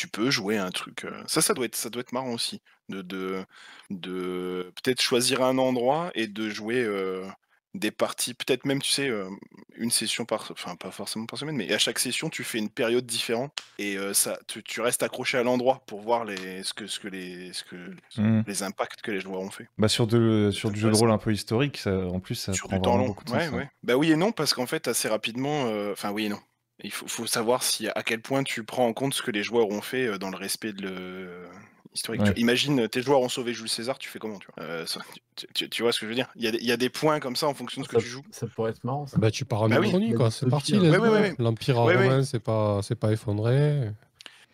peux jouer à un truc. Ça doit être marrant aussi de peut-être choisir un endroit et de jouer. Des parties, peut-être même, tu sais, une session enfin pas forcément par semaine, mais à chaque session, tu fais une période différente et tu restes accroché à l'endroit pour voir les impacts que les joueurs ont fait. Bah sur du jeu de intéressant. rôle un peu historique, en plus ça Sur prend du temps vraiment long, beaucoup de sens. ouais. Bah oui et non, parce qu'en fait, assez rapidement, enfin oui et non. Il faut savoir à quel point tu prends en compte ce que les joueurs ont fait dans le respect de historique. Ouais. Imagine, tes joueurs ont sauvé Jules César, tu fais comment, tu vois tu vois ce que je veux dire? Il y a des points comme ça en fonction de ce que tu joues. Ça pourrait être marrant, ça. Bah, tu pars en Bah oui. Uchronie, quoi. C'est parti, Ouais, let's go. ouais. L'Empire Ouais, ouais. romain, c'est pas effondré.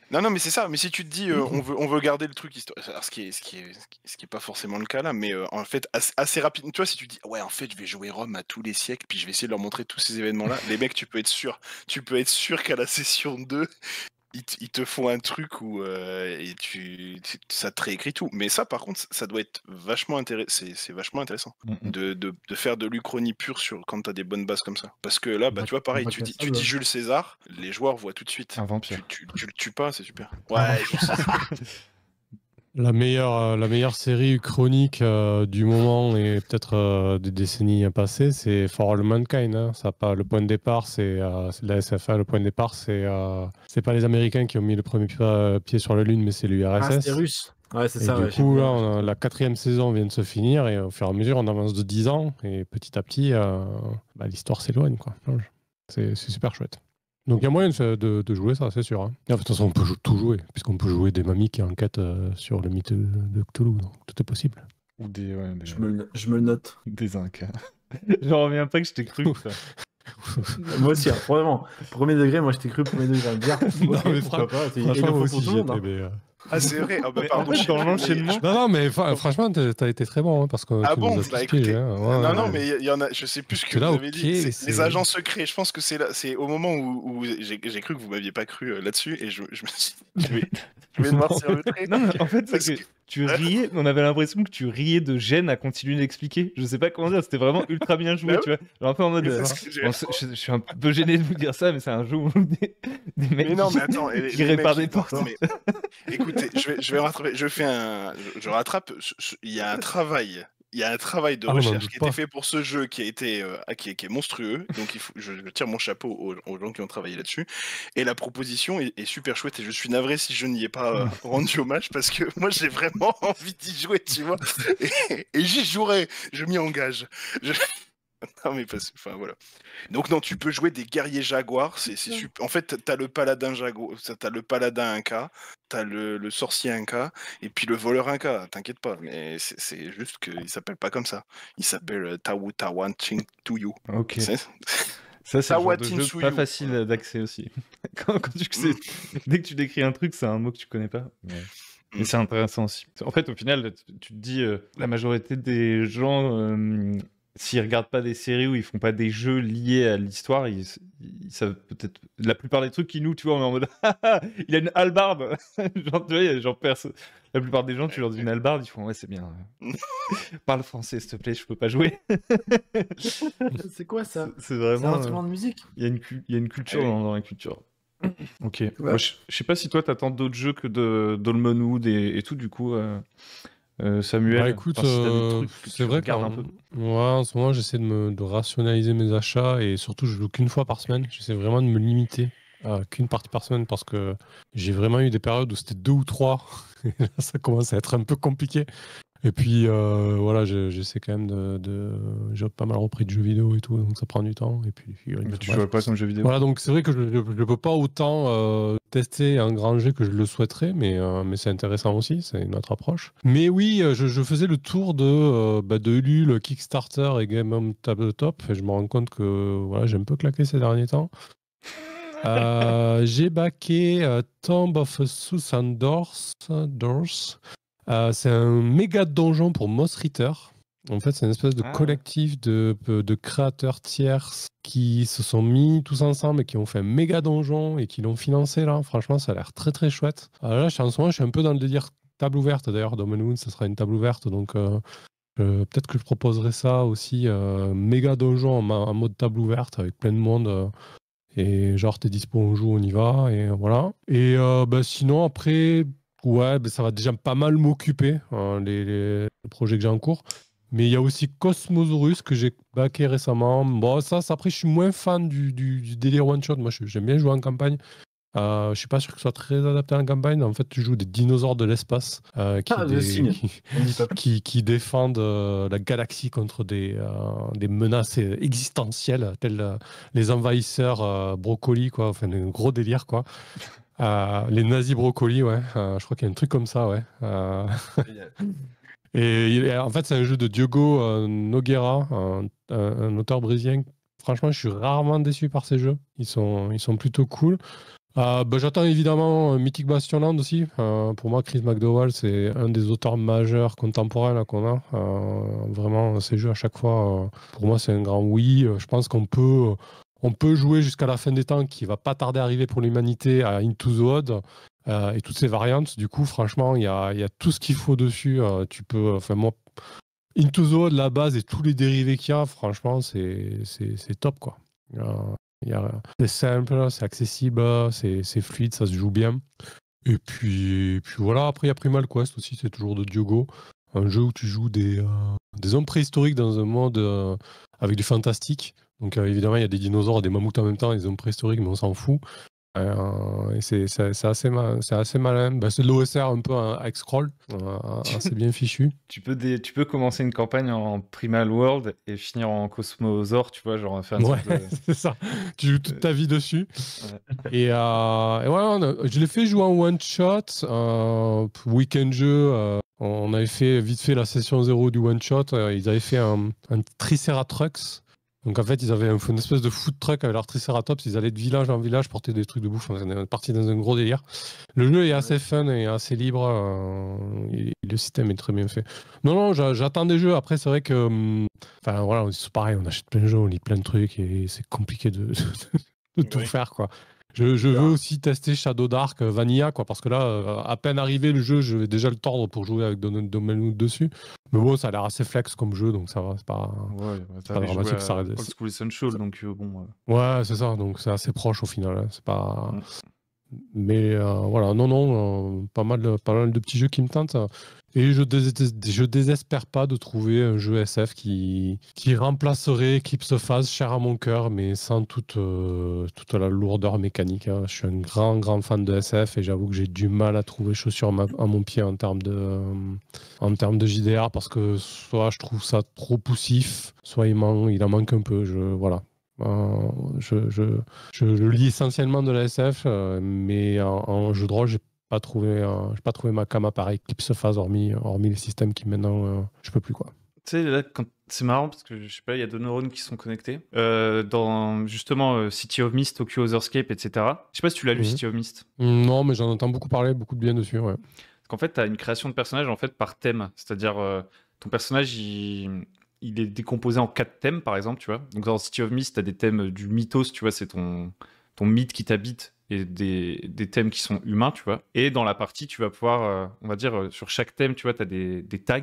Non, mais c'est ça. Mais si tu te dis, on veut garder le truc historique, alors ce qui est pas forcément le cas là, mais en fait assez rapidement. Tu vois, si tu dis, ouais, en fait, je vais jouer Rome à tous les siècles, puis je vais essayer de leur montrer tous ces événements-là. Les mecs, tu peux être sûr qu'à la session 2, ils te font un truc où et ça te réécrit tout. Mais ça, par contre, ça doit être vachement intéressant. C'est vachement intéressant de faire de l'Uchronie pure quand t'as des bonnes bases comme ça. Parce que là, bah, tu vois, pareil, tu dis Jules César, les joueurs voient tout de suite. Un vampire. Tu le tues pas, c'est super. Ouais, Jules César. La meilleure série uchronique du moment et peut-être des décennies passées, c'est For All Mankind. Hein. Ça pas, le point de départ, c'est de la SFA. Le point de départ, c'est pas les Américains qui ont mis le premier pied sur la Lune, mais c'est l'URSS. Ah, c'était russe. Ouais, c'est et ça. du Ouais, coup, là, la 4e saison vient de se finir et au fur et à mesure, on avance de 10 ans et petit à petit, l'histoire s'éloigne. Quoi. C'est super chouette. Donc il y a moyen de jouer ça, c'est sûr. Hein. Et de toute façon, on peut tout jouer, puisqu'on peut jouer des mamies qui enquêtent sur le mythe de Cthulhu. Donc tout est possible. Ou des, Je me le note. des Incas. J'en reviens pas que je t'ai cru. Ça. Moi aussi, hein, vraiment. Premier degré, moi je t'ai cru premier degré à me dire. Non, mais pourquoi pas, il Franchement, le moi faut pour aussi, tout j'y le monde. étais. Hein. Ah, c'est vrai. Ah, bah, Mais pardon, en fait, dans l'enchaînement. Non, mais franchement, t'as été très bon, hein, parce que Ah tu bon, nous as bah tous écoutez, piégés, hein. Ouais, non, ouais. mais il y en a, je sais plus ce que C'est là, vous avez ok, dit. C'est c'est- les agents secrets. Je pense que c'est au moment où j'ai cru que vous m'aviez pas cru là-dessus et je me suis dit, je vais noircir le trait. Non, mais en fait, c'est Parce que tu riais, on avait l'impression que tu riais de gêne à continuer d'expliquer. Je sais pas comment dire, c'était vraiment ultra bien joué, Bah tu vois. Genre un peu en mode. C'est ce que j'ai- Bon, je suis un peu gêné de vous dire ça, mais c'est un jeu où des mecs Mais non, mais attends, et qui les réparent mecs, des portes. non, mais écoutez, je vais rattraper. Je rattrape. Il y a un travail. Il y a un travail de Ah, on en recherche doute qui a pas. été fait pour ce jeu qui a été qui est monstrueux. Donc je tire mon chapeau aux gens qui ont travaillé là-dessus. Et la proposition est super chouette et je suis navré si je n'y ai pas rendu hommage parce que moi j'ai vraiment envie d'y jouer, tu vois. Et j'y jouerai. Je m'y engage. Non mais enfin voilà. Donc non, tu peux jouer des guerriers jaguars, c'est super. En fait, t'as le paladin jaguar, t'as le paladin inca, t'as le sorcier inca, et puis le voleur inca. T'inquiète pas, mais c'est juste qu'il s'appelle pas comme ça. Il s'appelle Tawan Ching Tuyu. Ok. C'est- Ça, c'est le genre de Tawatin jeu Suyu. pas facile d'accès aussi. quand tu sais, dès que tu décris un truc, c'est un mot que tu connais pas. Mais c'est intéressant aussi. En fait, au final, tu te dis, la majorité des gens, s'ils regardent pas des séries ou ils font pas des jeux liés à l'histoire, ils savent peut-être la plupart des trucs qui nous, tu vois, on est en mode il a une hallebarde. Genre, tu vois, il y a genre personne. La plupart des gens, tu leur dis une hallebarde, ils font ouais, c'est bien. Parle français, s'il te plaît, je peux pas jouer. C'est quoi ça? C'est C'est un vraiment. instrument de musique? Il y a une culture dans la culture. Ok. Moi, je sais pas si toi t'attends d'autres jeux que de Dolmenwood et tout, du coup, Samuel. Bah écoute, Enfin, si t'as des trucs que c'est tu vrai regardes un peu. en ce moment, j'essaie de rationaliser mes achats et surtout, je joue qu'une fois par semaine. J'essaie vraiment de me limiter à qu'une partie par semaine parce que j'ai vraiment eu des périodes où c'était 2 ou 3. Et là, ça commence à être un peu compliqué. Et puis, voilà, j'essaie quand même j'ai pas mal repris de jeux vidéo et tout, donc ça prend du temps. Et puis, Mais tu joues à quoi comme jeu vidéo? voilà, donc c'est vrai que je ne peux pas autant tester et engranger que je le souhaiterais, mais c'est intéressant aussi, c'est une autre approche. Mais oui, je faisais le tour de Ulule, Kickstarter et Game on Tabletop, et je me rends compte que voilà, j'ai un peu claqué ces derniers temps. J'ai backé Tomb of Susan Doors. C'est un méga donjon pour Moss Ritter. En fait, c'est une espèce de collectif de créateurs tiers qui se sont mis tous ensemble et qui ont fait un méga donjon et qui l'ont financé là. Franchement, ça a l'air très très chouette. Alors là, en ce moment, je suis un peu dans le délire table ouverte. D'ailleurs, Dolmenwood, ça sera une table ouverte. Donc, peut-être que je proposerai ça aussi. Méga donjon en mode table ouverte avec plein de monde. Et genre, t'es dispo, on joue, on y va. Et voilà. Et sinon, après... Ouais, ça va déjà pas mal m'occuper, hein, les projets que j'ai en cours. Mais il y a aussi Cosmosaurus que j'ai backé récemment. Bon, ça après, je suis moins fan du délire one-shot. Moi, j'aime bien jouer en campagne. Je suis pas sûr que ce soit très adapté en campagne. En fait, tu joues des dinosaures de l'espace qui défendent la galaxie contre des menaces existentielles, telles les envahisseurs brocolis, quoi. Enfin, un gros délire, quoi. Les nazis brocolis, ouais. Je crois qu'il y a un truc comme ça, ouais. Et en fait, c'est un jeu de Diogo Nogueira, un auteur brésilien. Franchement, je suis rarement déçu par ces jeux. Ils sont plutôt cool. J'attends évidemment Mythic Bastionland aussi. Pour moi, Chris McDowell, c'est un des auteurs majeurs contemporains là, qu'on a. Vraiment, ces jeux à chaque fois, pour moi, c'est un grand oui. Je pense qu'on peut jouer jusqu'à la fin des temps, qui va pas tarder à arriver pour l'humanité, à Into the Odd et toutes ces variantes. Du coup, franchement, il y a tout ce qu'il faut dessus. Tu peux, enfin moi, Into the Odd, la base et tous les dérivés qu'il y a, franchement, c'est top, quoi. C'est simple, c'est accessible, c'est fluide, ça se joue bien. Et puis voilà, après il y a Primal Quest aussi, c'est toujours de Diogo, un jeu où tu joues des hommes préhistoriques dans un monde avec du fantastique. Donc évidemment il y a des dinosaures et des mammouths en même temps, des hommes préhistoriques, mais on s'en fout. Et c'est assez malin. Bah, c'est de l'OSR un peu avec scroll, assez bien fichu. Tu peux commencer une campagne en Primal World et finir en Cosmosaur, tu vois, genre faire une Ouais, sorte de... c'est ça. Tu joues toute ta vie dessus. Ouais. Et ouais, je l'ai fait jouer en one shot, week-end jeu. On avait fait vite fait la session 0 du one shot. Ils avaient fait un Triceratops. Donc en fait, ils avaient fait une espèce de food truck avec leur Triceratops. Ils allaient de village en village porter des trucs de bouffe. On est parti dans un gros délire. Le jeu est assez fun et assez libre. Et le système est très bien fait. Non, j'attends des jeux. Après, c'est vrai que, enfin voilà, c'est pareil. On achète plein de jeux, on lit plein de trucs et c'est compliqué de tout faire, quoi. Je veux aussi tester Shadow Dark Vanilla, quoi, parce que là, à peine arrivé le jeu, je vais déjà le tordre pour jouer avec Domain dessus. Mais bon, ça a l'air assez flex comme jeu, donc ça va, c'est pas dramatique. Ça reste... Old School Essential, donc bon... Ouais, c'est ça, donc c'est assez proche au final. Hein. C'est pas... Mais voilà, non, pas mal de petits jeux qui me tentent. Et je désespère pas de trouver un jeu SF qui remplacerait Eclipse Phase, cher à mon cœur, mais sans toute la lourdeur mécanique. Hein. Je suis un grand fan de SF et j'avoue que j'ai du mal à trouver chaussure à mon pied en termes de JDR, parce que soit je trouve ça trop poussif, soit il en manque un peu. Voilà. Je lis essentiellement de la SF, mais en jeu de rôle, j'ai pas trouvé ma cam pareil Eclipse Phase, hormis les systèmes qui maintenant je peux plus, quoi. Tu sais, là, c'est marrant parce que je sais pas, il y a 2 neurones qui sont connectés. Dans justement City of Mist, Tokyo Otherscape, etc. Je sais pas si tu l'as lu, City of Mist. Non, mais j'en entends beaucoup parler, beaucoup de bien dessus. Ouais. Parce qu'en fait, tu as une création de personnage en fait, par thème. C'est-à-dire, ton personnage, il est décomposé en 4 thèmes, par exemple, tu vois. Donc dans City of Mist, tu as des thèmes du mythos, tu vois, c'est ton mythe qui t'habite, et des thèmes qui sont humains, tu vois. Et dans la partie, tu vas pouvoir, on va dire, sur chaque thème, tu vois, tu as des tags.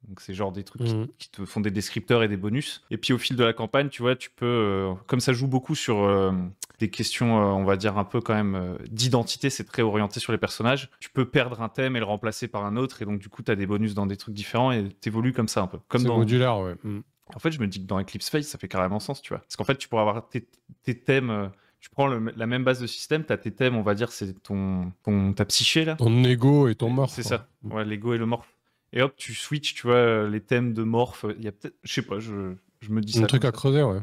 Donc c'est genre des trucs qui te font des descripteurs et des bonus. Et puis au fil de la campagne, tu vois, tu peux, comme ça joue beaucoup sur des questions, on va dire un peu quand même d'identité, c'est très orienté sur les personnages. Tu peux perdre un thème et le remplacer par un autre, et donc du coup, tu as des bonus dans des trucs différents et t'évolues comme ça un peu. Comme c'est modulaire, ouais. En fait, je me dis que dans Eclipse Phase, ça fait carrément sens, tu vois. Parce qu'en fait, tu pourras avoir tes thèmes... Tu prends la même base de système, tu as tes thèmes, on va dire, c'est ta psyché, là. Ton ego et ton morph. C'est ça, ouais, l'ego et le morph. Et hop, tu switches, tu vois, les thèmes de morph. Il y a peut-être, je sais pas, je me dis ça. Un truc à creuser, ouais.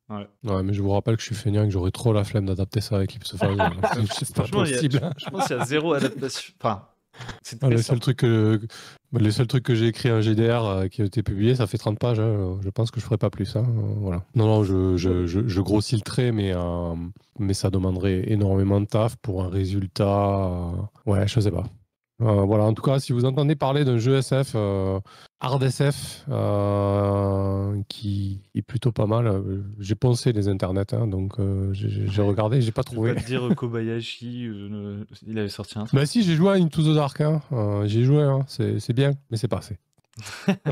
Ouais, mais je vous rappelle que je suis feignant et que j'aurais trop la flemme d'adapter ça avec Eclipse Phase. C'est pas possible. Je pense qu'il y a zéro adaptation. Enfin, c'est les seuls trucs que j'ai écrits en GDR qui ont été publiés, ça fait 30 pages. Hein. Je pense que je ferai pas plus. Hein. Voilà. Non, je grossis le trait, mais ça demanderait énormément de taf pour un résultat. Ouais, je sais pas. Voilà, en tout cas, si vous entendez parler d'un jeu SF, hard SF, qui est plutôt pas mal, j'ai poncé les internets, hein, donc j'ai regardé, j'ai pas trouvé. Je vais pas te dire Kobayashi, il avait sorti un truc. Bah si, j'ai joué à Into the Dark, hein. J'ai joué, hein. C'est bien, mais c'est pas assez.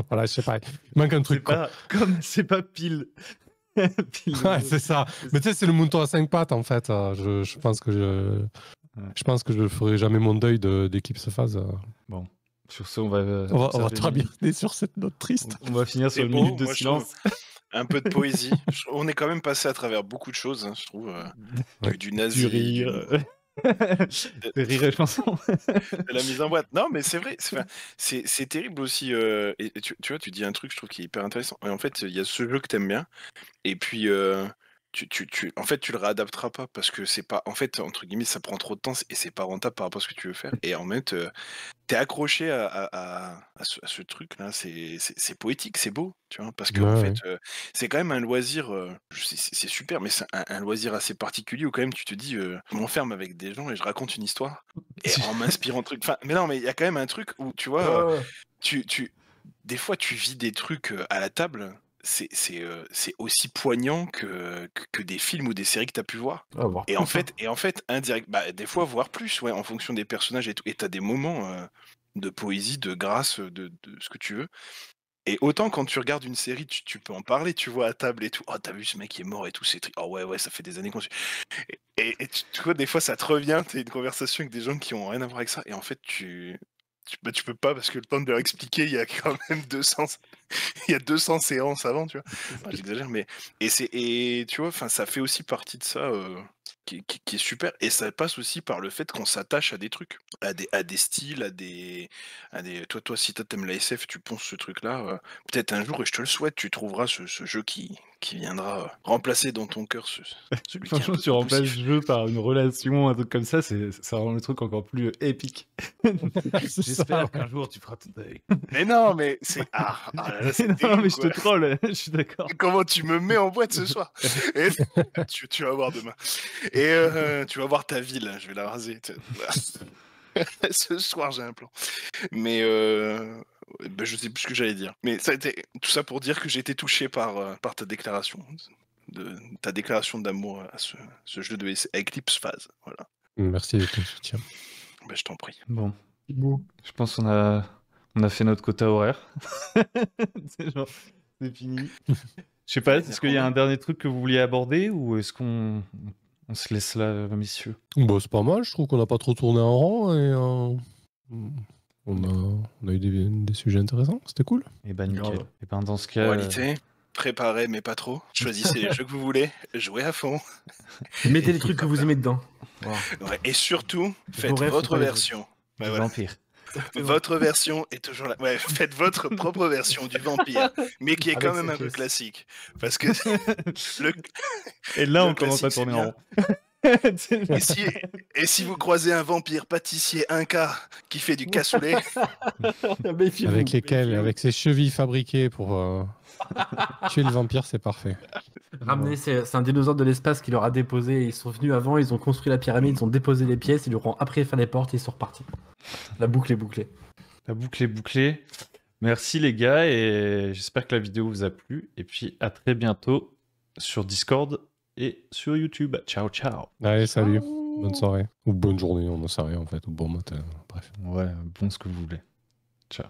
Voilà, je sais pas, il manque un truc. C'est pas pile. Ouais, c'est ça. Mais tu sais, c'est le mouton à 5 pattes, en fait. Je pense que je pense que je ne ferai jamais mon deuil d'Eclipse Phase. Bon, sur ce, on va terminer sur cette note triste. On va finir sur une minute de silence. Un peu de poésie. On est quand même passé à travers beaucoup de choses, hein, je trouve. Du nazi. Du rire. De rire et chanson. De la mise en boîte. Non, mais c'est vrai. C'est terrible aussi. Et tu vois, tu dis un truc, je trouve, qui est hyper intéressant. Et en fait, il y a ce jeu que t'aimes bien. Et puis... en fait, tu le réadapteras pas parce que c'est pas. En fait, entre guillemets, ça prend trop de temps et c'est pas rentable par rapport à ce que tu veux faire. Et en fait, t'es accroché à ce truc-là. C'est poétique, c'est beau, tu vois. Parce que en fait, c'est quand même un loisir. C'est super, mais c'est un loisir assez particulier où quand même tu te dis, je m'enferme avec des gens et je raconte une histoire et en m'inspirant de trucs. Enfin, mais non, mais il y a quand même un truc où tu vois, des fois tu vis des trucs à la table. C'est aussi poignant que des films ou des séries que tu as pu voir. Et en fait, indirect, des fois, voire plus, ouais, en fonction des personnages et tout. Et tu as des moments de poésie, de grâce, de ce que tu veux. Et autant quand tu regardes une série, tu peux en parler, tu vois, à table et tout. Oh, t'as vu ce mec qui est mort et tout, c'est oh ouais, ça fait des années qu'on... Et tu vois, des fois, ça te revient, t'as une conversation avec des gens qui ont rien à voir avec ça. Et en fait, tu peux pas parce que le temps de leur expliquer, il y a quand même 200. il y a 200 séances avant, tu vois. Enfin, j'exagère, mais et tu vois, enfin, ça fait aussi partie de ça qui est super, et ça passe aussi par le fait qu'on s'attache à des trucs, à des styles, toi, si t'aimes la SF, tu penses ce truc-là, peut-être un jour, et je te le souhaite, tu trouveras ce jeu qui viendra remplacer dans ton cœur celui qui est un Franchement, peu tu remplaces poussif. le jeu par une relation, un truc comme ça, ça rend le truc encore plus épique. C'est ça, J'espère ouais. qu'un jour tu feras ton deuil. Mais non, mais c'est là là, c'est Non, terrible, mais je te quoi. troll, je suis d'accord. Comment tu me mets en boîte ce soir? Et tu vas voir demain. Et tu vas voir ta ville, je vais la raser. Ce soir, j'ai un plan. Mais bah, je sais plus ce que j'allais dire. Mais ça a été tout ça pour dire que j'ai été touché par ta déclaration. Ta déclaration d'amour à ce jeu de Eclipse Phase. Voilà. Merci de ton soutien. Bah, je t'en prie. Bon, je pense qu'on a fait notre quota horaire. C'est fini. Je sais pas, est-ce qu'il y a un dernier truc que vous vouliez aborder ou est-ce qu'on se laisse là, messieurs? Bon, c'est pas mal, je trouve qu'on n'a pas trop tourné en rond et on a eu des sujets intéressants, c'était cool. Et ben nickel. Grave. Et ben dans ce cas, Moralité, préparez mais pas trop. Choisissez les jeux que vous voulez, jouez à fond. Mettez les trucs que vous aimez dedans. Voilà. Ouais, et surtout, faites rêves, faut votre pas les version. Ouais, du voilà. vampire. Votre version est toujours là. Ouais, faites votre propre version du vampire, mais qui est quand Avec même ses un peu pièces. classique. Parce que Et là, le on commence à classique, tourner c'est en rond. et si vous croisez un vampire pâtissier inca qui fait du cassoulet, Méfiez-vous, Avec lesquels, méfiez-vous. avec ses chevilles fabriquées pour tuer le vampire, c'est parfait. Ramenez, c'est un dinosaure de l'espace qui leur a déposé. Ils sont venus avant, ils ont construit la pyramide, ils ont déposé les pièces, ils leur ont après fait les portes et ils sont repartis. La boucle est bouclée. La boucle est bouclée. Merci les gars et j'espère que la vidéo vous a plu. Et puis à très bientôt sur Discord et sur YouTube. Ciao ciao. Allez, salut, bonne soirée. Ou bonne journée, on n'en sait rien en fait, ou bon matin, bref. Ouais, bon ce que vous voulez. Ciao.